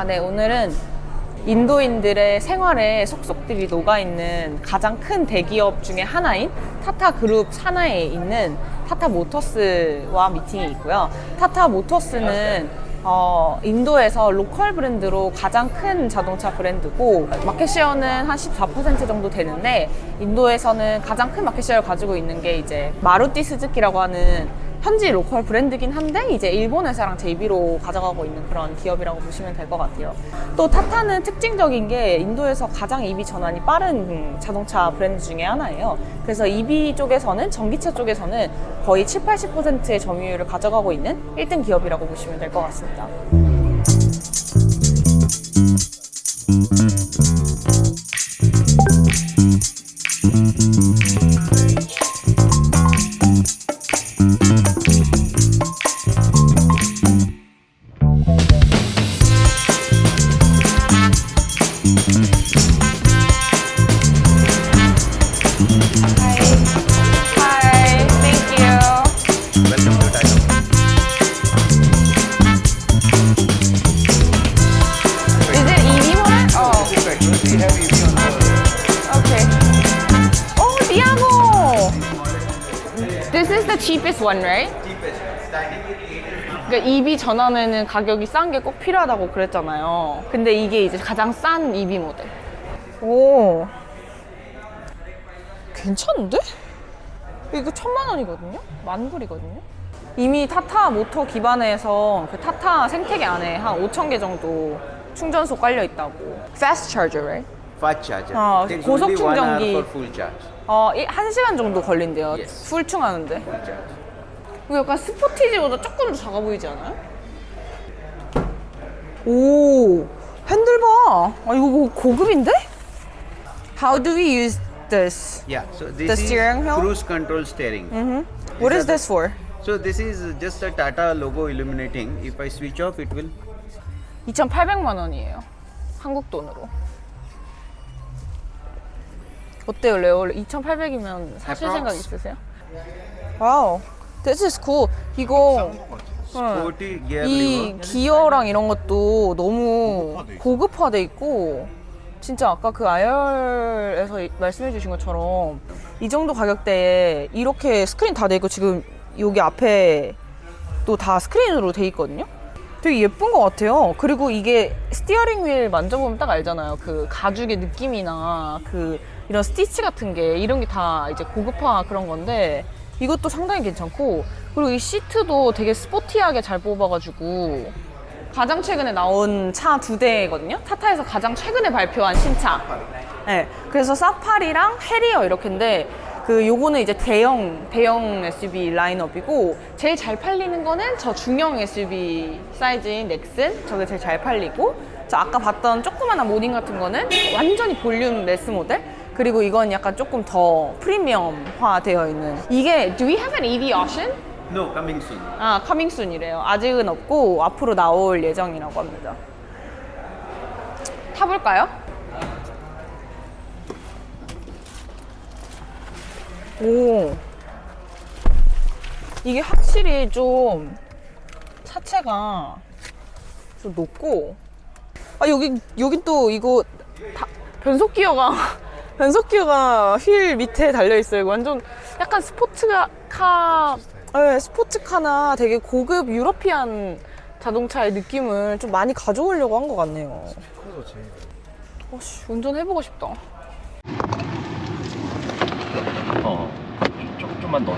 네, 오늘은 인도인들의 생활에 속속들이 녹아있는 가장 큰 대기업 중에 하나인 타타 그룹 산하에 있는 타타 모터스와 미팅이 있고요. 타타 모터스는 인도에서 로컬 브랜드로 가장 큰 자동차 브랜드고, 마켓쉐어는 한 14% 정도 되는데, 인도에서는 가장 큰 마켓쉐어를 가지고 있는 게 이제 마루티 스즈키라고 하는 현지 로컬 브랜드긴 한데, 이제 일본 회사랑 JB로 가져가고 있는 그런 기업이라고 보시면 될 것 같아요. 또 타타는 특징적인 게 인도에서 가장 EV 전환이 빠른 자동차 브랜드 중에 하나예요. 그래서 EV 쪽에서는, 전기차 쪽에서는 거의 70-80%의 점유율을 가져가고 있는 1등 기업이라고 보시면 될 것 같습니다. cheapest one, right? 그러니까 EV 전환에는 가격이 싼 게 꼭 필요하다고 그랬잖아요. 근데 이게 이제 가장 싼 EV 모델. 오, 괜찮은데? 이거 1,000,000원이거든요? 10,000불이거든요? 이미 타타 모터 기반에서 그 타타 생태계 안에 한 5,000개 정도 충전소 깔려 있다고. Fast charger, right? Fast charger. Takes 고속 only 1 hour 충전기. for full charge. 1시간 정도 걸린대요. Yes. 풀 충하는데. Full charge. 이거 약간 스포티지보다 조금 더 작아 보이지 않아요? 오, 핸들 봐. 이거 뭐 고급인데? How do we use this? Yeah. So The this is steering wheel? cruise control steering. What is this for? So this is just a Tata logo illuminating. If I switch off, it will. 2,800만 원이에요. 한국 돈으로. 어때요, 레오? 2,800이면 사실 Approx. 생각 있으세요? 와우, this is cool. 이거 Sporty gear 이 lever. 기어랑 이런 것도 너무 고급화돼 있고, 진짜 아까 그 IR에서 말씀해 주신 것처럼 이 정도 가격대에 이렇게 스크린 다 돼 있고, 지금 여기 앞에 또 다 스크린으로 돼 있거든요? 되게 예쁜 것 같아요. 그리고 이게 스티어링 휠 만져보면 딱 알잖아요. 그 가죽의 느낌이나 그 이런 스티치 같은 게, 이런 게 다 이제 고급화 그런 건데, 이것도 상당히 괜찮고, 그리고 이 시트도 되게 스포티하게 잘 뽑아가지고 가장 최근에 나온 차 2대거든요. 타타에서 가장 최근에 발표한 신차. 네, 그래서 사파리랑 해리어 이렇게인데 그 요거는 이제 대형 SUV 라인업이고 제일 잘 팔리는 거는 저 중형 SUV 사이즈인 넥슨 저게 제일 잘 팔리고 저 아까 봤던 조그마한 모닝 같은 거는 완전히 볼륨 레스 모델 그리고 이건 약간 조금 더 프리미엄화 되어 있는 이게 Do we have an EV option? No, coming soon. 아, coming soon이래요. 아직은 없고 앞으로 나올 예정이라고 합니다. 타볼까요? 오, 이게 확실히 좀 차체가 좀 높고 아 여기 또 이거 변속기어가 휠 밑에 달려 있어요. 이거 완전 약간 스포츠카나 되게 고급 유러피안 자동차의 느낌을 좀 많이 가져오려고 한 것 같네요. 운전해보고 싶다. 좀만 더.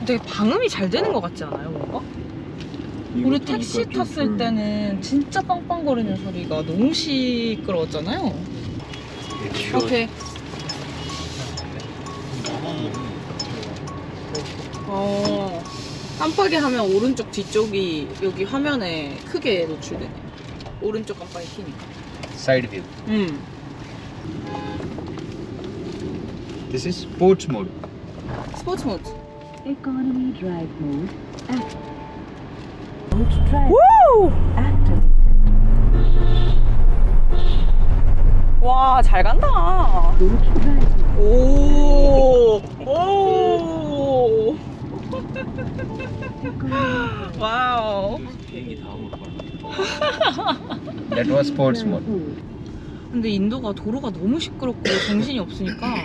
되게 방음이 잘 되는 것 같지 않아요, 뭔가? 우리 택시 탔을 때는 진짜 빵빵거리는 소리가 너무 시끄러웠잖아요. 오케이. 깜빡이 하면 오른쪽 뒤쪽이 여기 화면에 크게 노출되네. 오른쪽 깜빡이 켜니까. Side view. This is sports mode. 스포츠 모드. Economy drive mode active. 우! 와, 잘 간다. 오! 오! 와우. That was sports mode. 근데 인도가 도로가 너무 시끄럽고 정신이 없으니까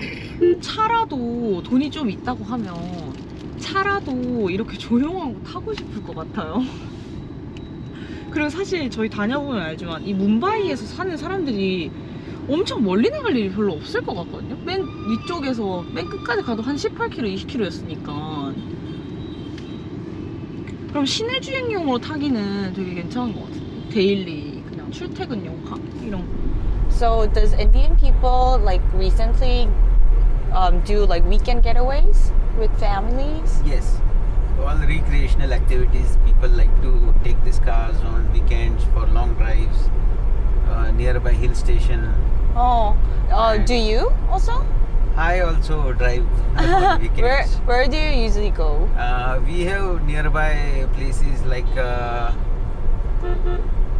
차라도 돈이 좀 있다고 하면 차라도 이렇게 조용한 거 타고 싶을 것 같아요. 그리고 사실 저희 다녀보면 알지만 이 뭄바이에서 사는 사람들이 엄청 멀리 나갈 일이 별로 없을 것 같거든요. 맨 위쪽에서 맨 끝까지 가도 한 18km, 20km였으니까. 그럼 시내 주행용으로 타기는 되게 괜찮은 것 같아요. 데일리 그냥 출퇴근용 이런 거. So does Indian people like recently do like weekend getaways with families? Yes. All recreational activities, people like to take these cars on weekends for long drives, nearby hill station. Do you also? I also drive on weekends. Where do you usually go? We have nearby places like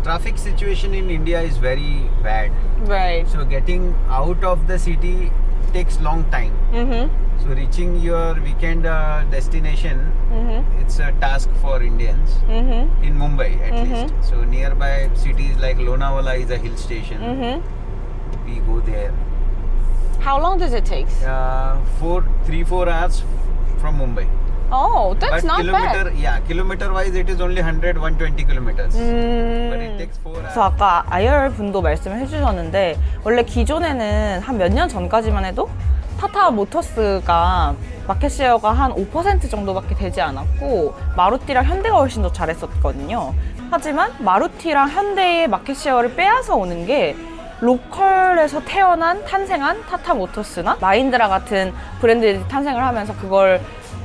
traffic situation in India is very bad. Right. So getting out of the city takes long time. So reaching your weekend destination, it's a task for Indians in Mumbai at least. So nearby cities like Lonavala is a hill station. We go there. How long does it take? 3-4 hours from Mumbai. Oh, that's But not bad. kilometer wise it is only 100-120 kilometers. But it takes 4 hours. 그래서 아까 아이얼 분도 말씀을 해주셨는데 원래 기존에는 한 몇 년 전까지만 해도 타타 모터스가 마켓 쉐어가 한 5% 정도밖에 되지 않았고 마루티랑 현대가 훨씬 더 잘했었거든요. 하지만 마루티랑 현대의 마켓 쉐어를 빼앗아 오는 게 로컬에서 탄생한 타타 모터스나 마힌드라 같은 브랜드들이 탄생을 하면서 그걸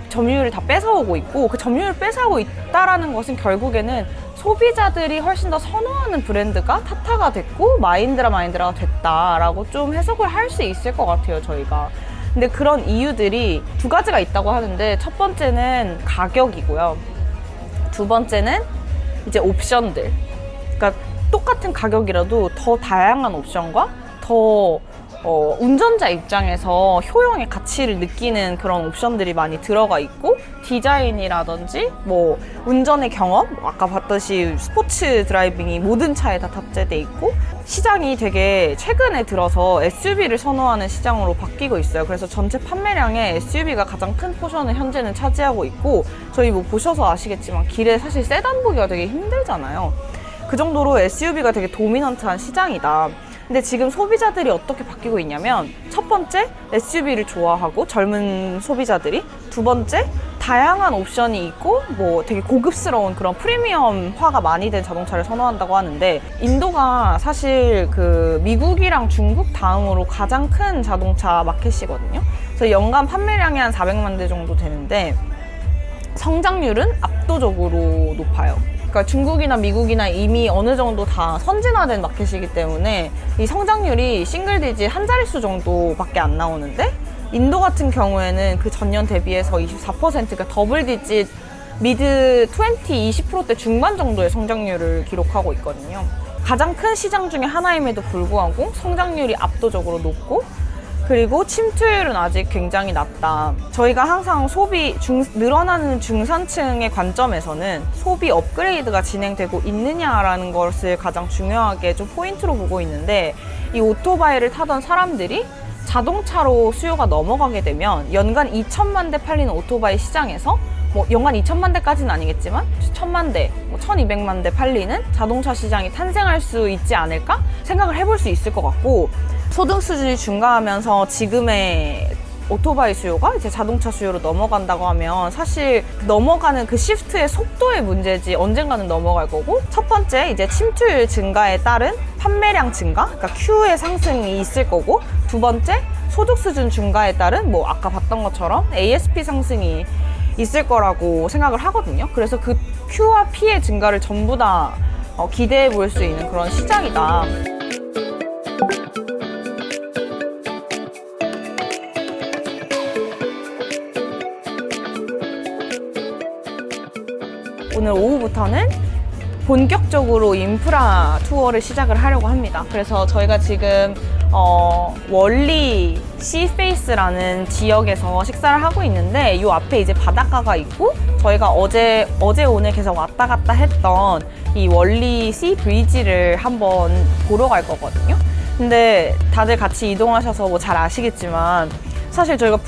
점유율을 다 뺏어오고 있고 그 점유율을 뺏어오고 있다라는 것은 결국에는 소비자들이 훨씬 더 선호하는 브랜드가 타타가 됐고 마힌드라가 됐다라고 좀 해석을 할 수 있을 것 같아요, 저희가. 근데 그런 이유들이 두 가지가 있다고 하는데 첫 번째는 가격이고요. 두 번째는 이제 옵션들. 그러니까 똑같은 가격이라도 더 다양한 옵션과 더 운전자 입장에서 효용의 가치를 느끼는 그런 옵션들이 많이 들어가 있고 디자인이라든지 뭐 운전의 경험, 아까 봤듯이 스포츠 드라이빙이 모든 차에 다 탑재돼 있고 시장이 되게 최근에 들어서 SUV를 선호하는 시장으로 바뀌고 있어요. 그래서 전체 판매량의 SUV가 가장 큰 포션을 현재는 차지하고 있고 저희 뭐 보셔서 아시겠지만 길에 사실 세단 보기가 되게 힘들잖아요. 그 정도로 SUV가 되게 도미넌트한 시장이다. 근데 지금 소비자들이 어떻게 바뀌고 있냐면 첫 번째 SUV를 좋아하고 젊은 소비자들이, 두 번째 다양한 옵션이 있고 뭐 되게 고급스러운 그런 프리미엄화가 많이 된 자동차를 선호한다고 하는데, 인도가 사실 그 미국이랑 중국 다음으로 가장 큰 자동차 마켓이거든요. 그래서 연간 판매량이 한 400만 대 정도 되는데 성장률은 압도적으로 높아요. 그러니까 중국이나 미국이나 이미 어느 정도 다 선진화된 마켓이기 때문에 이 성장률이 싱글 디짓 한 자릿수 정도밖에 안 나오는데, 인도 같은 경우에는 그 전년 대비해서 24%가 더블 디짓 미드 20%대 중반 정도의 성장률을 기록하고 있거든요. 가장 큰 시장 중에 하나임에도 불구하고 성장률이 압도적으로 높고, 그리고 침투율은 아직 굉장히 낮다. 저희가 항상 늘어나는 중산층의 관점에서는 소비 업그레이드가 진행되고 있느냐라는 것을 가장 중요하게 좀 포인트로 보고 있는데, 이 오토바이를 타던 사람들이 자동차로 수요가 넘어가게 되면 연간 2천만 대 팔리는 오토바이 시장에서 뭐 연간 2천만 대까지는 아니겠지만 1,000만 대, 1,200만 대 팔리는 자동차 시장이 탄생할 수 있지 않을까 생각을 해볼 수 있을 것 같고, 소득 수준이 증가하면서 지금의 오토바이 수요가 이제 자동차 수요로 넘어간다고 하면 사실 넘어가는 그 시프트의 속도의 문제지 언젠가는 넘어갈 거고, 첫 번째 이제 침투율 증가에 따른 판매량 증가, 그러니까 Q의 상승이 있을 거고, 두 번째 소득 수준 증가에 따른 뭐 아까 봤던 것처럼 ASP 상승이 있을 거라고 생각을 하거든요. 그래서 그 Q와 P의 증가를 전부 다 기대해 볼 수 있는 그런 시장이다. 오늘 오후부터는 본격적으로 인프라 투어를 시작을 하려고 합니다. 그래서 저희가 지금 월리 시페이스라는 지역에서 식사를 하고 있는데, 이 앞에 이제 바닷가가 있고, 저희가 어제 오늘 계속 왔다 갔다 했던 이 월리 시 브리지를 한번 보러 갈 거거든요. 근데 다들 같이 이동하셔서 뭐 잘 아시겠지만 사실 저희가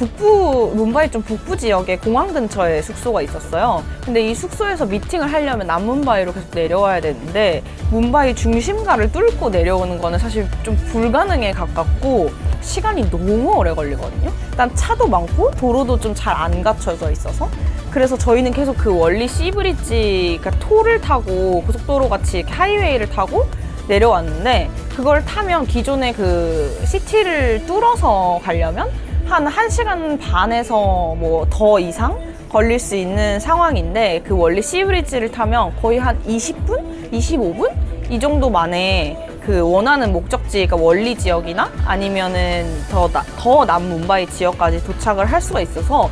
뭄바이 좀 북부 지역에 공항 근처에 숙소가 있었어요. 근데 이 숙소에서 미팅을 하려면 남문바이로 계속 내려와야 되는데, 뭄바이 중심가를 뚫고 내려오는 거는 사실 좀 불가능에 가깝고 시간이 너무 오래 걸리거든요. 일단 차도 많고 도로도 좀 잘 안 갖춰져 있어서, 그래서 저희는 계속 그 월리 시브리지, 그러니까 토를 타고 고속도로 같이 이렇게 하이웨이를 타고 내려왔는데, 그걸 타면 기존의 그 시티를 뚫어서 가려면 한 1시간 반에서 뭐 더 이상 걸릴 수 있는 상황인데, 그 월리 시브리지를 타면 거의 한 20분? 25분? 이 정도 만에 그 원하는 목적지, 그러니까 월리 지역이나 아니면은 더 남문바이 지역까지 도착을 할 수가 있어서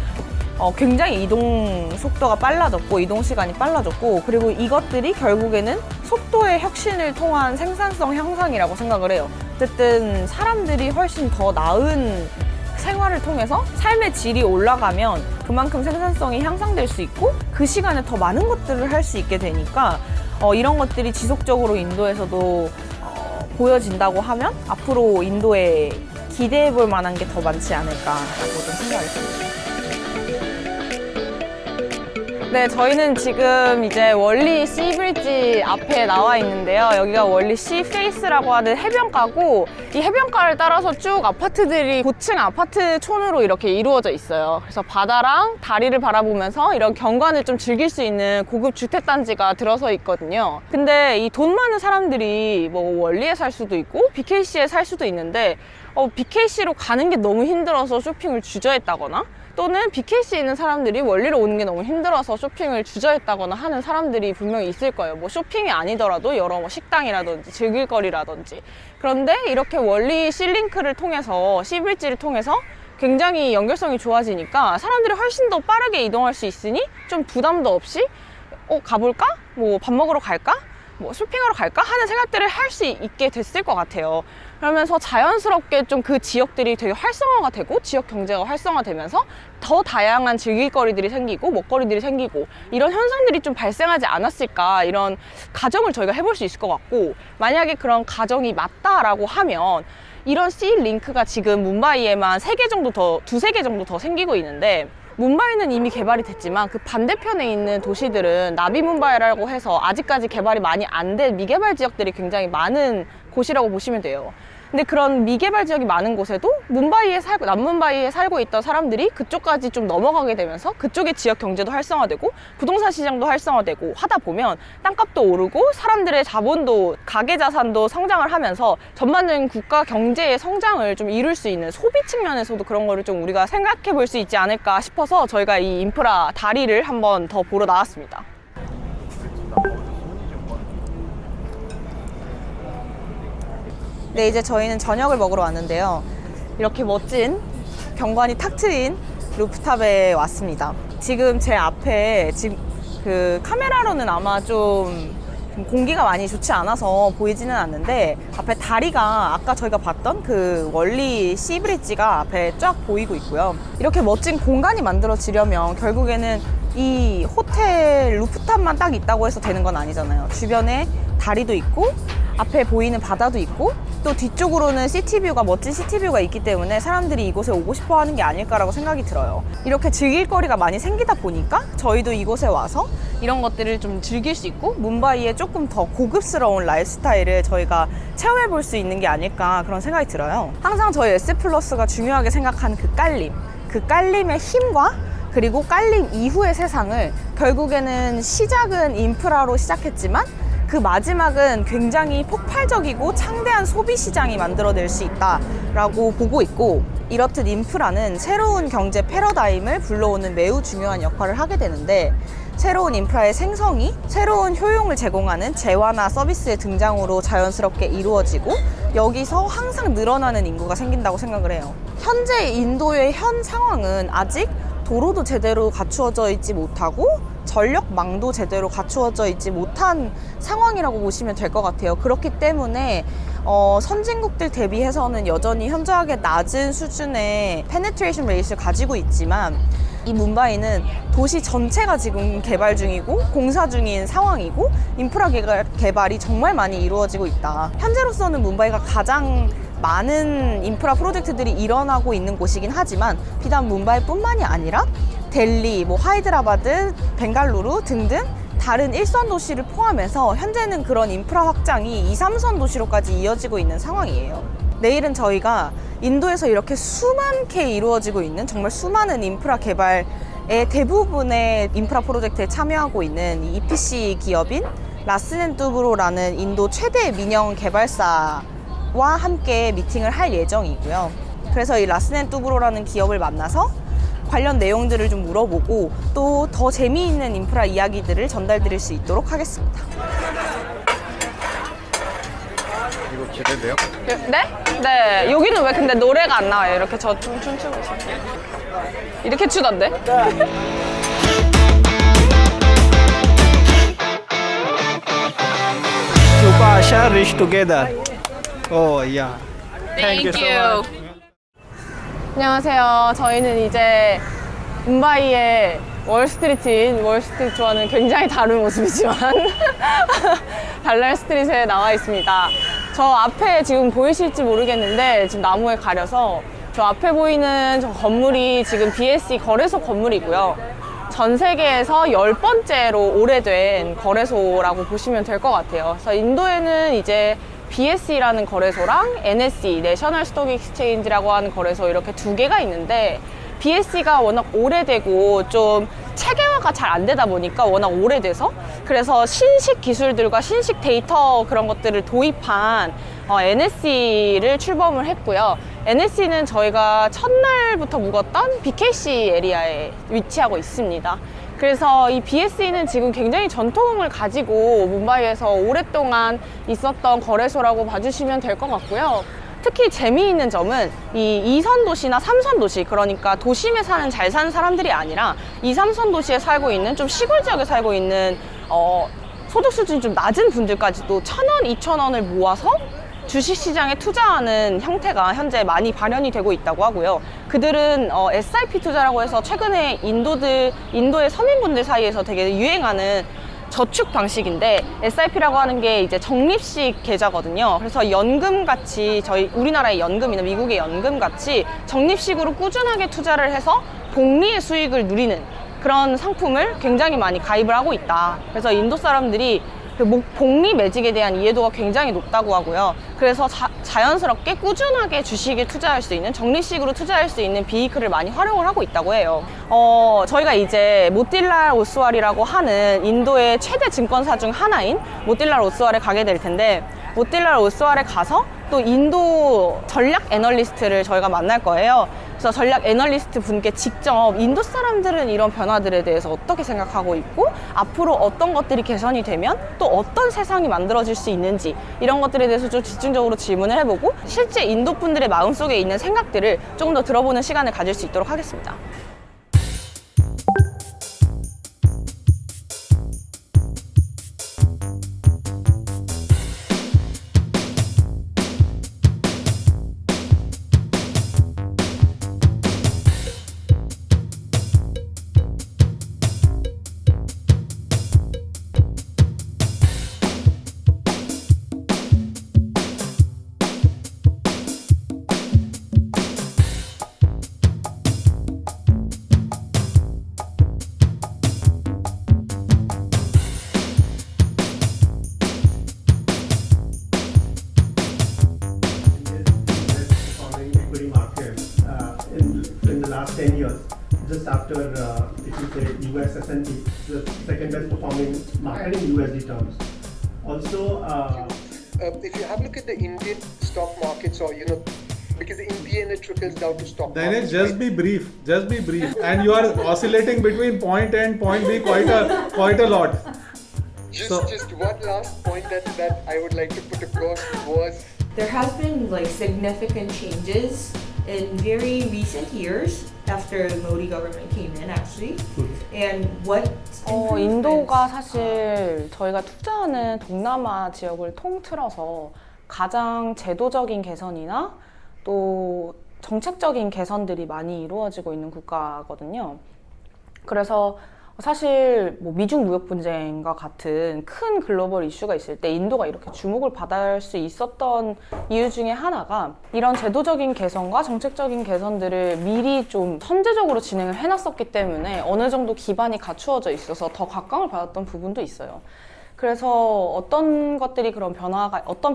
굉장히 이동 속도가 빨라졌고, 이동 시간이 빨라졌고, 그리고 이것들이 결국에는 속도의 혁신을 통한 생산성 향상이라고 생각을 해요. 어쨌든 사람들이 훨씬 더 나은 생활을 통해서 삶의 질이 올라가면 그만큼 생산성이 향상될 수 있고, 그 시간에 더 많은 것들을 할 수 있게 되니까 이런 것들이 지속적으로 인도에서도 보여진다고 하면 앞으로 인도에 기대해 볼 만한 게 더 많지 않을까라고 좀 생각이 듭니다. 네, 저희는 지금 이제 월리 시브리지 앞에 나와 있는데요. 여기가 월리 시페이스라고 하는 해변가고, 이 해변가를 따라서 쭉 아파트들이 고층 아파트촌으로 이렇게 이루어져 있어요. 그래서 바다랑 다리를 바라보면서 이런 경관을 좀 즐길 수 있는 고급 주택단지가 들어서 있거든요. 근데 이 돈 많은 사람들이 뭐 월리에 살 수도 있고 BKC에 살 수도 있는데, BKC로 가는 게 너무 힘들어서 쇼핑을 주저했다거나, 또는 BKC에 있는 사람들이 월리로 오는 게 너무 힘들어서 쇼핑을 주저했다거나 하는 사람들이 분명히 있을 거예요. 뭐 쇼핑이 아니더라도 여러 뭐 식당이라든지 즐길 거리라든지. 그런데 이렇게 월리 시링크를 통해서, 시브리지를 통해서 굉장히 연결성이 좋아지니까 사람들이 훨씬 더 빠르게 이동할 수 있으니 좀 부담도 없이 가볼까? 뭐 밥 먹으러 갈까? 뭐 쇼핑하러 갈까? 하는 생각들을 할 수 있게 됐을 것 같아요. 그러면서 자연스럽게 좀 그 지역들이 되게 활성화가 되고, 지역 경제가 활성화되면서 더 다양한 즐길거리들이 생기고 먹거리들이 생기고, 이런 현상들이 좀 발생하지 않았을까, 이런 가정을 저희가 해볼 수 있을 것 같고, 만약에 그런 가정이 맞다라고 하면 이런 C링크가 지금 뭄바이에만 3개 정도 더, 2-3개 정도 더 생기고 있는데, 뭄바이는 이미 개발이 됐지만 그 반대편에 있는 도시들은 나비 뭄바이라고 해서 아직까지 개발이 많이 안 된 미개발 지역들이 굉장히 많은 곳이라고 보시면 돼요. 근데 그런 미개발 지역이 많은 곳에도 남문바이에 살고 있던 사람들이 그쪽까지 좀 넘어가게 되면서 그쪽의 지역 경제도 활성화되고 부동산 시장도 활성화되고 하다 보면 땅값도 오르고 사람들의 자본도 가계 자산도 성장을 하면서 전반적인 국가 경제의 성장을 좀 이룰 수 있는 소비 측면에서도 그런 거를 좀 우리가 생각해 볼 수 있지 않을까 싶어서 저희가 이 인프라 다리를 한번 더 보러 나왔습니다. 네, 이제 저희는 저녁을 먹으러 왔는데요. 이렇게 멋진 경관이 탁 트인 루프탑에 왔습니다. 지금 제 앞에 그 카메라로는 아마 좀 공기가 많이 좋지 않아서 보이지는 않는데 앞에 다리가 아까 저희가 봤던 그 월리 시브리지가 앞에 쫙 보이고 있고요. 이렇게 멋진 공간이 만들어지려면 결국에는 이 호텔 루프탑만 딱 있다고 해서 되는 건 아니잖아요. 주변에 다리도 있고 앞에 보이는 바다도 있고 또 뒤쪽으로는 시티뷰가 멋진 시티뷰가 있기 때문에 사람들이 이곳에 오고 싶어 하는 게 아닐까라고 생각이 들어요. 이렇게 즐길 거리가 많이 생기다 보니까 저희도 이곳에 와서 이런 것들을 좀 즐길 수 있고 뭄바이의 조금 더 고급스러운 라이프 스타일을 저희가 체험해 볼 수 있는 게 아닐까 그런 생각이 들어요. 항상 저희 S플러스가 중요하게 생각하는 그 깔림의 힘과 그리고 깔림 이후의 세상을 결국에는 시작은 인프라로 시작했지만 그 마지막은 굉장히 폭발적이고 창대한 소비 시장이 만들어낼 수 있다라고 보고 있고, 이렇듯 인프라는 새로운 경제 패러다임을 불러오는 매우 중요한 역할을 하게 되는데, 새로운 인프라의 생성이 새로운 효용을 제공하는 재화나 서비스의 등장으로 자연스럽게 이루어지고 여기서 항상 늘어나는 인구가 생긴다고 생각을 해요. 현재 인도의 현 상황은 아직 도로도 제대로 갖추어져 있지 못하고 전력망도 제대로 갖추어져 있지 못한 상황이라고 보시면 될 것 같아요. 그렇기 때문에 선진국들 대비해서는 여전히 현저하게 낮은 수준의 페네트레이션 레이트를 가지고 있지만, 이 뭄바이는 도시 전체가 지금 개발 중이고 공사 중인 상황이고 인프라 개발이 정말 많이 이루어지고 있다. 현재로서는 뭄바이가 가장 많은 인프라 프로젝트들이 일어나고 있는 곳이긴 하지만 비단 뭄바이뿐만이 아니라 델리, 하이드라바드, 벵갈루루 등등 다른 1선 도시를 포함해서 현재는 그런 인프라 확장이 2, 3선 도시로까지 이어지고 있는 상황이에요. 내일은 저희가 인도에서 이렇게 수많게 이루어지고 있는 정말 수많은 인프라 개발의 대부분의 인프라 프로젝트에 참여하고 있는 EPC 기업인 라스넨뚜브로라는 인도 최대 민영 개발사와 함께 미팅을 할 예정이고요. 그래서 이 라스넨뚜브로라는 기업을 만나서 관련 내용들을 좀 물어보고 또 더 재미있는 인프라 이야기들을 전달드릴 수 있도록 하겠습니다. 이거 기대돼요? 네? 네. 여기는 왜 근데 노래가 안 나와요? 이렇게 저 춤추고 있어요. 이렇게 추던데? Upasha reach together. Oh yeah. Thank you. 안녕하세요. 저희는 이제 뭄바이의 월스트리트인 월스트리트와는 굉장히 다른 모습이지만 달랄 스트릿에 나와 있습니다. 저 앞에 지금 보이실지 모르겠는데 지금 나무에 가려서 저 앞에 보이는 저 건물이 지금 BSE 거래소 건물이고요. 전 세계에서 10번째로 오래된 거래소라고 보시면 될 것 같아요. 그래서 인도에는 이제 BSE라는 거래소랑 NSE, 내셔널 스톡 익스체인지라고 하는 거래소 이렇게 두 개가 있는데, BSE가 워낙 오래되고 좀 체계화가 잘 안 되다 보니까 워낙 오래돼서, 그래서 신식 기술들과 신식 데이터 그런 것들을 도입한 NSE를 출범을 했고요. NSE는 저희가 첫날부터 묵었던 BKC 에리아에 위치하고 있습니다. 그래서 이 BSE는 지금 굉장히 전통을 가지고 뭄바이에서 오랫동안 있었던 거래소라고 봐주시면 될 것 같고요. 특히 재미있는 점은 이 2선 도시나 3선 도시, 그러니까 도심에 잘 사는 사람들이 아니라 2, 3선 도시에 살고 있는 좀 시골 지역에 살고 있는 소득 수준이 좀 낮은 분들까지도 1,000원, 2,000원을 모아서 주식시장에 투자하는 형태가 현재 많이 발현이 되고 있다고 하고요. 그들은 SIP 투자라고 해서 최근에 인도의 서민분들 사이에서 되게 유행하는 저축 방식인데, SIP라고 하는 게 이제 적립식 계좌거든요. 그래서 연금같이 우리나라의 연금이나 미국의 연금같이 적립식으로 꾸준하게 투자를 해서 복리의 수익을 누리는 그런 상품을 굉장히 많이 가입을 하고 있다. 그래서 인도 사람들이 그 복리 매직에 대한 이해도가 굉장히 높다고 하고요. 그래서 자연스럽게 꾸준하게 주식에 투자할 수 있는, 적립식으로 투자할 수 있는 비이클을 많이 활용을 하고 있다고 해요. 저희가 이제 모틸랄 오스왈이라고 하는 인도의 최대 증권사 중 하나인 모틸랄 오스왈에 가게 될 텐데, 모틸랄 오스왈에 가서 또 인도 전략 애널리스트를 저희가 만날 거예요. 그래서 전략 애널리스트 분께 직접 인도 사람들은 이런 변화들에 대해서 어떻게 생각하고 있고, 앞으로 어떤 것들이 개선이 되면 또 어떤 세상이 만들어질 수 있는지, 이런 것들에 대해서 좀 집중적으로 질문을 해보고 실제 인도 분들의 마음속에 있는 생각들을 조금 더 들어보는 시간을 가질 수 있도록 하겠습니다. last 10 years, just after, if you say US S&P, the second best performing market in USD terms. Also, if you have a look at the Indian stock markets, or because in the end it trickles down to stock then markets. It's just be brief, and you are oscillating between point A and point B quite a lot. Just one last point that I would like to put across was there has been significant changes in very recent years after the Modi government came in actually. And what 인도가 사실 저희가 투자하는 동남아 지역을 통틀어서 가장 제도적인 개선이나 또 정책적인 개선들이 많이 이루어지고 있는 국가거든요. 그래서 사실 미중 무역 분쟁과 같은 큰 글로벌 이슈가 있을 때 인도가 이렇게 주목을 받을 수 있었던 이유 중에 하나가 이런 제도적인 개선과 정책적인 개선들을 미리 좀 선제적으로 진행을 해놨었기 때문에 어느 정도 기반이 갖추어져 있어서 더 각광을 받았던 부분도 있어요. 그래서 어떤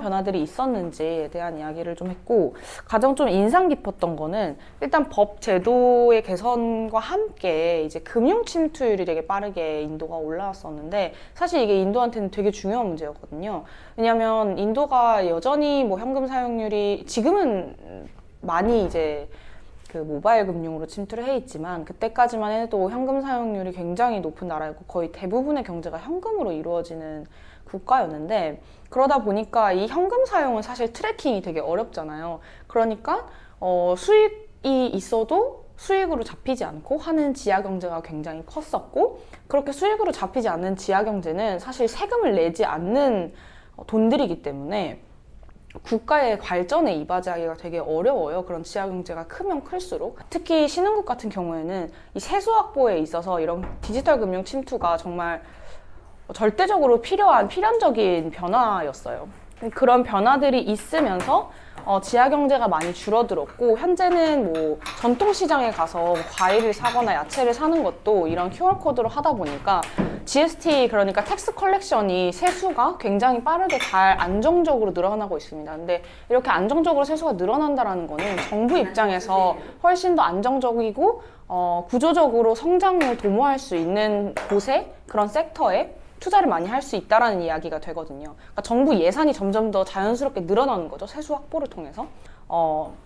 변화들이 있었는지에 대한 이야기를 좀 했고, 가장 좀 인상 깊었던 거는 일단 법 제도의 개선과 함께 이제 금융 침투율이 되게 빠르게 인도가 올라왔었는데, 사실 이게 인도한테는 되게 중요한 문제였거든요. 왜냐하면 인도가 여전히 현금 사용률이 지금은 많이 이제 모바일 금융으로 침투를 해 있지만, 그때까지만 해도 현금 사용률이 굉장히 높은 나라였고 거의 대부분의 경제가 현금으로 이루어지는 국가였는데, 그러다 보니까 이 현금 사용은 사실 트래킹이 되게 어렵잖아요. 그러니까 수익이 있어도 수익으로 잡히지 않고 하는 지하 경제가 굉장히 컸었고, 그렇게 수익으로 잡히지 않는 지하 경제는 사실 세금을 내지 않는 돈들이기 때문에 국가의 발전에 이바지하기가 되게 어려워요. 그런 지하경제가 크면 클수록. 특히 신흥국 같은 경우에는 이 세수 확보에 있어서 이런 디지털 금융 침투가 정말 절대적으로 필연적인 변화였어요. 그런 변화들이 있으면서 지하경제가 많이 줄어들었고, 현재는 전통시장에 가서 과일을 사거나 야채를 사는 것도 이런 QR코드로 하다 보니까 GST, 그러니까 텍스 컬렉션이 세수가 굉장히 빠르게 잘 안정적으로 늘어나고 있습니다. 근데 이렇게 안정적으로 세수가 늘어난다는 거는 정부 입장에서 훨씬 더 안정적이고 구조적으로 성장을 도모할 수 있는 곳에, 그런 섹터에 투자를 많이 할 수 있다라는 이야기가 되거든요. 그러니까 정부 예산이 점점 더 자연스럽게 늘어나는 거죠. 세수 확보를 통해서.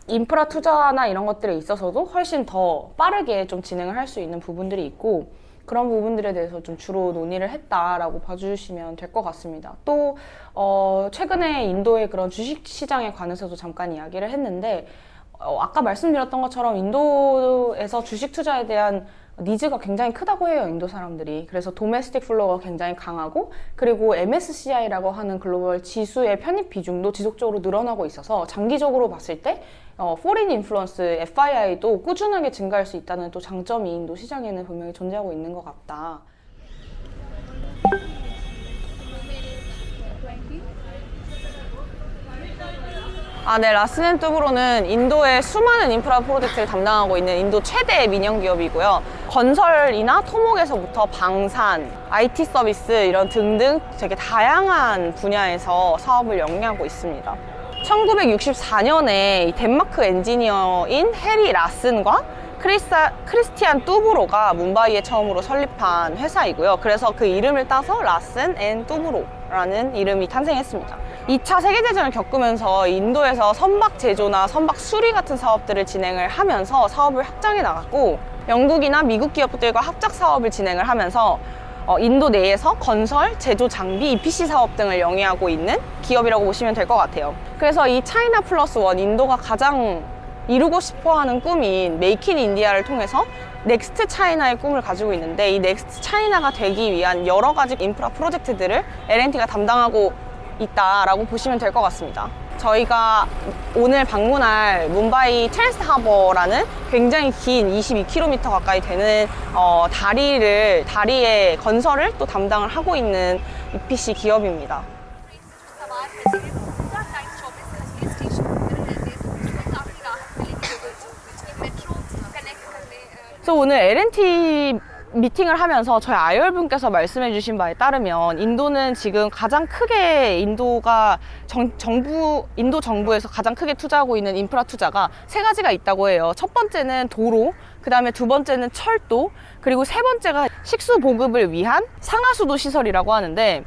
인프라 투자나 이런 것들에 있어서도 훨씬 더 빠르게 좀 진행을 할 수 있는 부분들이 있고, 그런 부분들에 대해서 좀 주로 논의를 했다라고 봐주시면 될 것 같습니다. 또 최근에 인도의 그런 주식시장에 관해서도 잠깐 이야기를 했는데, 아까 말씀드렸던 것처럼 인도에서 주식 투자에 대한 니즈가 굉장히 크다고 해요, 인도 사람들이. 그래서 도메스틱 플로어가 굉장히 강하고, 그리고 MSCI라고 하는 글로벌 지수의 편입 비중도 지속적으로 늘어나고 있어서 장기적으로 봤을 때 포린 인플루언스 FII도 꾸준하게 증가할 수 있다는 또 장점이 인도 시장에는 분명히 존재하고 있는 것 같다. 네, 라스넨 뚜브로는 인도의 수많은 인프라 프로젝트를 담당하고 있는 인도 최대 민영 기업이고요. 건설이나 토목에서부터 방산, IT 서비스 이런 등등 되게 다양한 분야에서 사업을 영위하고 있습니다. 1964년에 덴마크 엔지니어인 해리 라슨과 크리스티안 뚜브로가 뭄바이에 처음으로 설립한 회사이고요. 그래서 그 이름을 따서 라슨 앤 뚜브로라는 이름이 탄생했습니다. 2차 세계대전을 겪으면서 인도에서 선박 제조나 선박 수리 같은 사업들을 진행을 하면서 사업을 확장해 나갔고, 영국이나 미국 기업들과 합작 사업을 진행을 하면서 인도 내에서 건설, 제조 장비, EPC 사업 등을 영위하고 있는 기업이라고 보시면 될 것 같아요. 그래서 이 차이나 플러스 원, 인도가 가장 이루고 싶어하는 꿈인 메이크 인 인디아를 통해서 넥스트 차이나의 꿈을 가지고 있는데, 이 넥스트 차이나가 되기 위한 여러 가지 인프라 프로젝트들을 L&T가 담당하고 있다라고 보시면 될 것 같습니다. 저희가 오늘 방문할 뭄바이 첼스 하버라는 굉장히 긴 22km 가까이 되는 다리의 건설을 또 담당을 하고 있는 EPC 기업입니다. 그래서 오늘 L&T 미팅을 하면서 저희 IR 분께서 말씀해 주신 바에 따르면 인도는 지금 가장 크게 인도 정부에서 가장 크게 투자하고 있는 인프라 투자가 3가지가 있다고 해요. 첫 번째는 도로, 그 다음에 두 번째는 철도, 그리고 세 번째가 식수 보급을 위한 상하수도 시설이라고 하는데,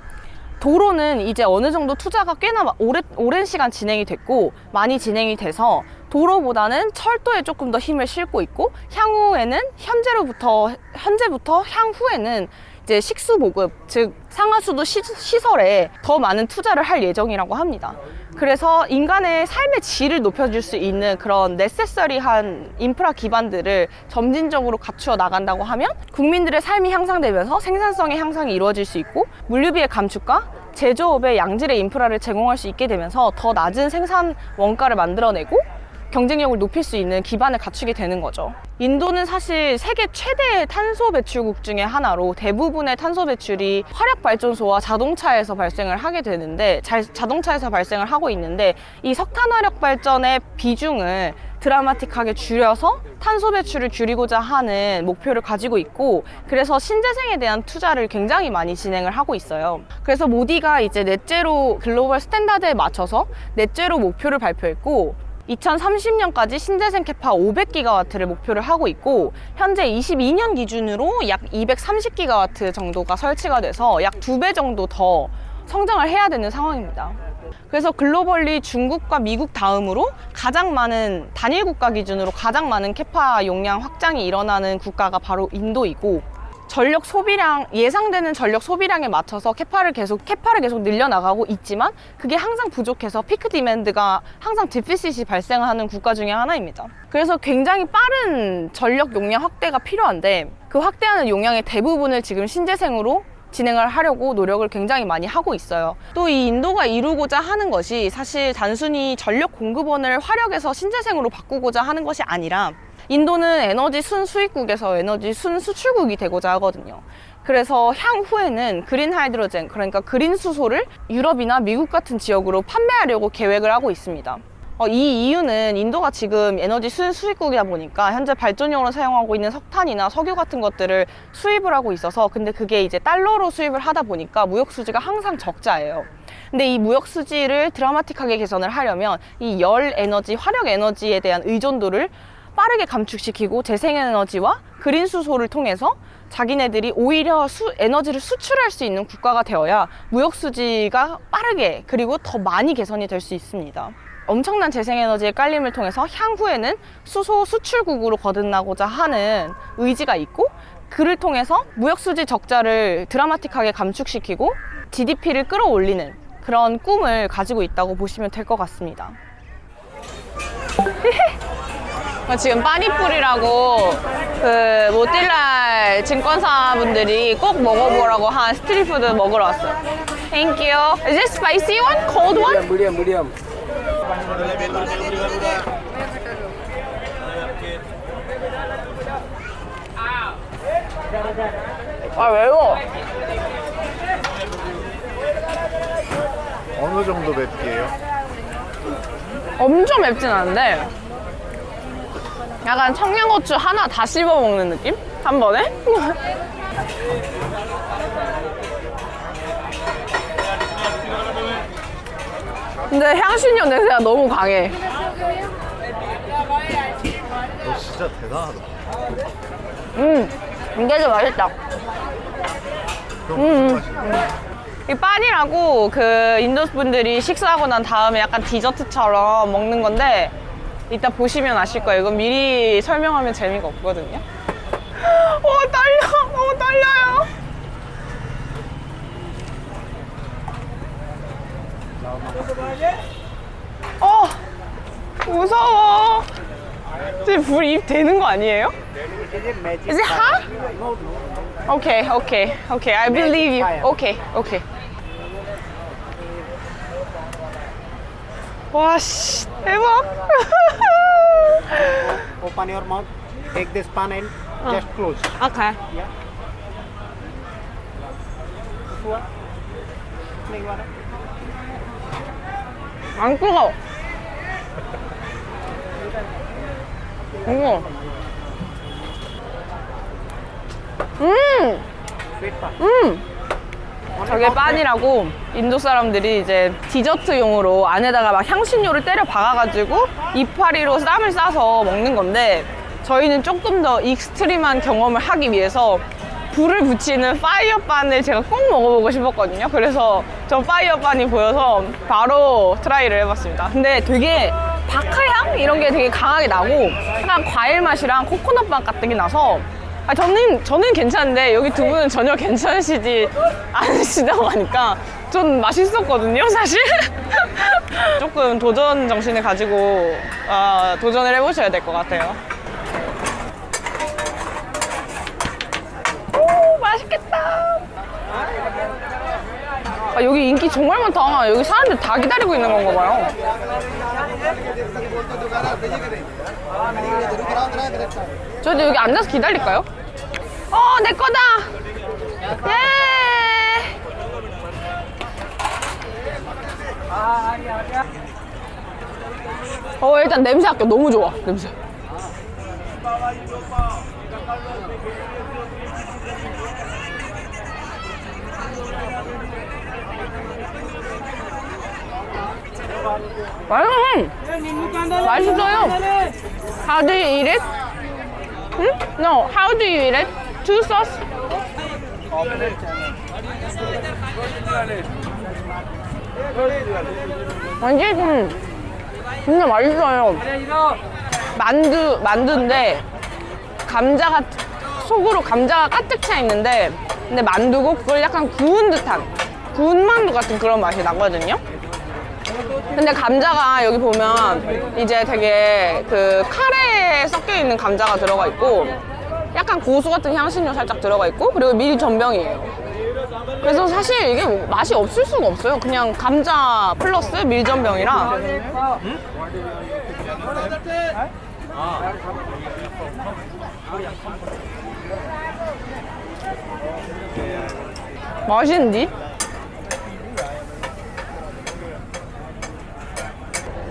도로는 이제 어느 정도 투자가 꽤나 오랜 시간 진행이 됐고 많이 진행이 돼서 도로보다는 철도에 조금 더 힘을 싣고 있고, 현재부터 향후에는 이제 식수 보급, 즉 상하수도 시설에 더 많은 투자를 할 예정이라고 합니다. 그래서 인간의 삶의 질을 높여줄 수 있는 그런 네세서리한 인프라 기반들을 점진적으로 갖추어 나간다고 하면 국민들의 삶이 향상되면서 생산성의 향상이 이루어질 수 있고, 물류비의 감축과 제조업의 양질의 인프라를 제공할 수 있게 되면서 더 낮은 생산 원가를 만들어내고 경쟁력을 높일 수 있는 기반을 갖추게 되는 거죠. 인도는 사실 세계 최대의 탄소 배출국 중에 하나로 대부분의 탄소 배출이 화력발전소와 자동차에서 발생을 하게 되는데, 자동차에서 발생을 하고 있는데, 이 석탄 화력 발전의 비중을 드라마틱하게 줄여서 탄소 배출을 줄이고자 하는 목표를 가지고 있고, 그래서 신재생에 대한 투자를 굉장히 많이 진행을 하고 있어요. 그래서 모디가 이제 넷제로 글로벌 스탠다드에 맞춰서 넷제로 목표를 발표했고, 2030년까지 신재생 캐파 500기가와트를 목표를 하고 있고, 현재 22년 기준으로 약 230기가와트 정도가 설치가 돼서 약 2배 정도 더 성장을 해야 되는 상황입니다. 그래서 글로벌리 중국과 미국 다음으로 단일 국가 기준으로 가장 많은 캐파 용량 확장이 일어나는 국가가 바로 인도이고, 예상되는 전력 소비량에 맞춰서 캐파를 계속 늘려나가고 있지만, 그게 항상 부족해서 피크 디맨드가 항상 디피시시 발생하는 국가 중에 하나입니다. 그래서 굉장히 빠른 전력 용량 확대가 필요한데, 그 확대하는 용량의 대부분을 지금 신재생으로 진행을 하려고 노력을 굉장히 많이 하고 있어요. 또 이 인도가 이루고자 하는 것이 사실 단순히 전력 공급원을 화력에서 신재생으로 바꾸고자 하는 것이 아니라, 인도는 에너지 순수입국에서 에너지 순수출국이 되고자 하거든요. 그래서 향후에는 그린 하이드로젠, 그러니까 그린 수소를 유럽이나 미국 같은 지역으로 판매하려고 계획을 하고 있습니다. 이 이유는 인도가 지금 에너지 순수입국이다 보니까 현재 발전용으로 사용하고 있는 석탄이나 석유 같은 것들을 수입을 하고 있어서, 근데 그게 이제 달러로 수입을 하다 보니까 무역 수지가 항상 적자예요. 근데 이 무역 수지를 드라마틱하게 개선을 하려면 이 열 에너지, 화력 에너지에 대한 의존도를 빠르게 감축시키고 재생에너지와 그린 수소를 통해서 자기네들이 오히려 에너지를 수출할 수 있는 국가가 되어야 무역 수지가 빠르게 그리고 더 많이 개선이 될 수 있습니다. 엄청난 재생에너지의 깔림을 통해서 향후에는 수소 수출국으로 거듭나고자 하는 의지가 있고, 그를 통해서 무역 수지 적자를 드라마틱하게 감축시키고 GDP를 끌어올리는 그런 꿈을 가지고 있다고 보시면 될 것 같습니다. 지금 빠니뿌리라고 그 모틸랄 증권사 분들이 꼭 먹어보라고 한 스트리트푸드 먹으러 왔어요. Thank you. Is it spicy one? Cold one? Medium. 아, 매워. 어느 정도 맵기예요? 엄청 맵진 않은데 약간 청양고추 하나 다 씹어 먹는 느낌? 한 번에? 근데 향신료 냄새가 너무 강해. 너 진짜 대단하다. 이게 더 맛있다. 이 빤이라고 그 인도 분들이 식사하고 난 다음에 약간 디저트처럼 먹는 건데 이따 보시면 아실 거예요. 이건 미리 설명하면 재미가 없거든요. 떨려. 너무 떨려요. 무서워. 지금 불 입 되는 거 아니에요? Is it hot? Okay, okay, okay. I believe you. Okay, okay. 와, 씨, 대박. Open your mouth. Take this pan and just close. Okay. Yeah. 안 뜨거워. 저게 빤이라고 인도 사람들이 이제 디저트용으로 안에다가 막 향신료를 때려 박아가지고 이파리로 쌈을 싸서 먹는 건데 저희는 조금 더 익스트림한 경험을 하기 위해서 불을 붙이는 파이어 빤을 제가 꼭 먹어보고 싶었거든요. 그래서 저 파이어 빤이 보여서 바로 트라이를 해봤습니다. 근데 되게 바카향? 이런 게 되게 강하게 나고 약간 과일 맛이랑 코코넛 맛 같은 게 나서 저는 괜찮은데 여기 두 분은 전혀 괜찮으시지 않으시다고 하니까 좀 맛있었거든요, 사실. 조금 도전 정신을 가지고 도전을 해보셔야 될 것 같아요. 오, 맛있겠다. 여기 인기 정말 많다. 여기 사람들 다 기다리고 있는 건가 봐요. 저희도 여기 앉아서 기다릴까요? 내 거다! 예! 일단 냄새 할게요. 너무 좋아, 냄새. 맛있어요. How do you eat it? No, how do you eat it? Two sauce? 완전 진짜 맛있어요. 만두인데 감자가 속으로 감자가 가득 차 있는데 근데 만두고 그걸 약간 구운 듯한 구운 만두 같은 그런 맛이 나거든요. 근데 감자가 여기 보면 이제 되게 그 카레에 섞여 있는 감자가 들어가 있고 약간 고수 같은 향신료 살짝 들어가 있고 그리고 밀전병이에요. 그래서 사실 이게 맛이 없을 수가 없어요. 그냥 감자 플러스 밀전병이라. 맛있는디?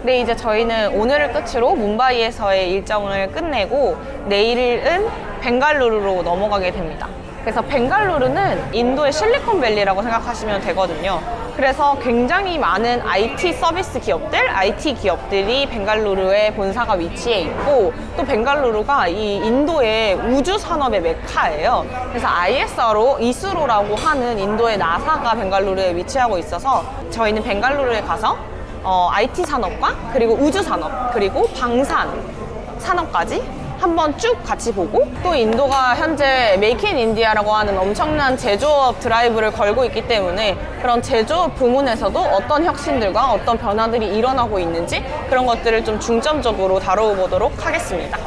네, 이제 저희는 오늘을 끝으로 뭄바이에서의 일정을 끝내고 내일은 벵갈루루로 넘어가게 됩니다. 그래서 벵갈루루는 인도의 실리콘밸리라고 생각하시면 되거든요. 그래서 굉장히 많은 IT 서비스 기업들, IT 기업들이 벵갈루루에 본사가 위치해 있고 또 벵갈루루가 이 인도의 우주 산업의 메카예요. 그래서 ISRO, 이스로라고 하는 인도의 나사가 벵갈루루에 위치하고 있어서 저희는 벵갈루루에 가서 IT 산업과 그리고 우주 산업 그리고 방산 산업까지 한번 쭉 같이 보고 또 인도가 현재 메이크 인 인디아라고 하는 엄청난 제조업 드라이브를 걸고 있기 때문에 그런 제조업 부문에서도 어떤 혁신들과 어떤 변화들이 일어나고 있는지 그런 것들을 좀 중점적으로 다뤄보도록 하겠습니다.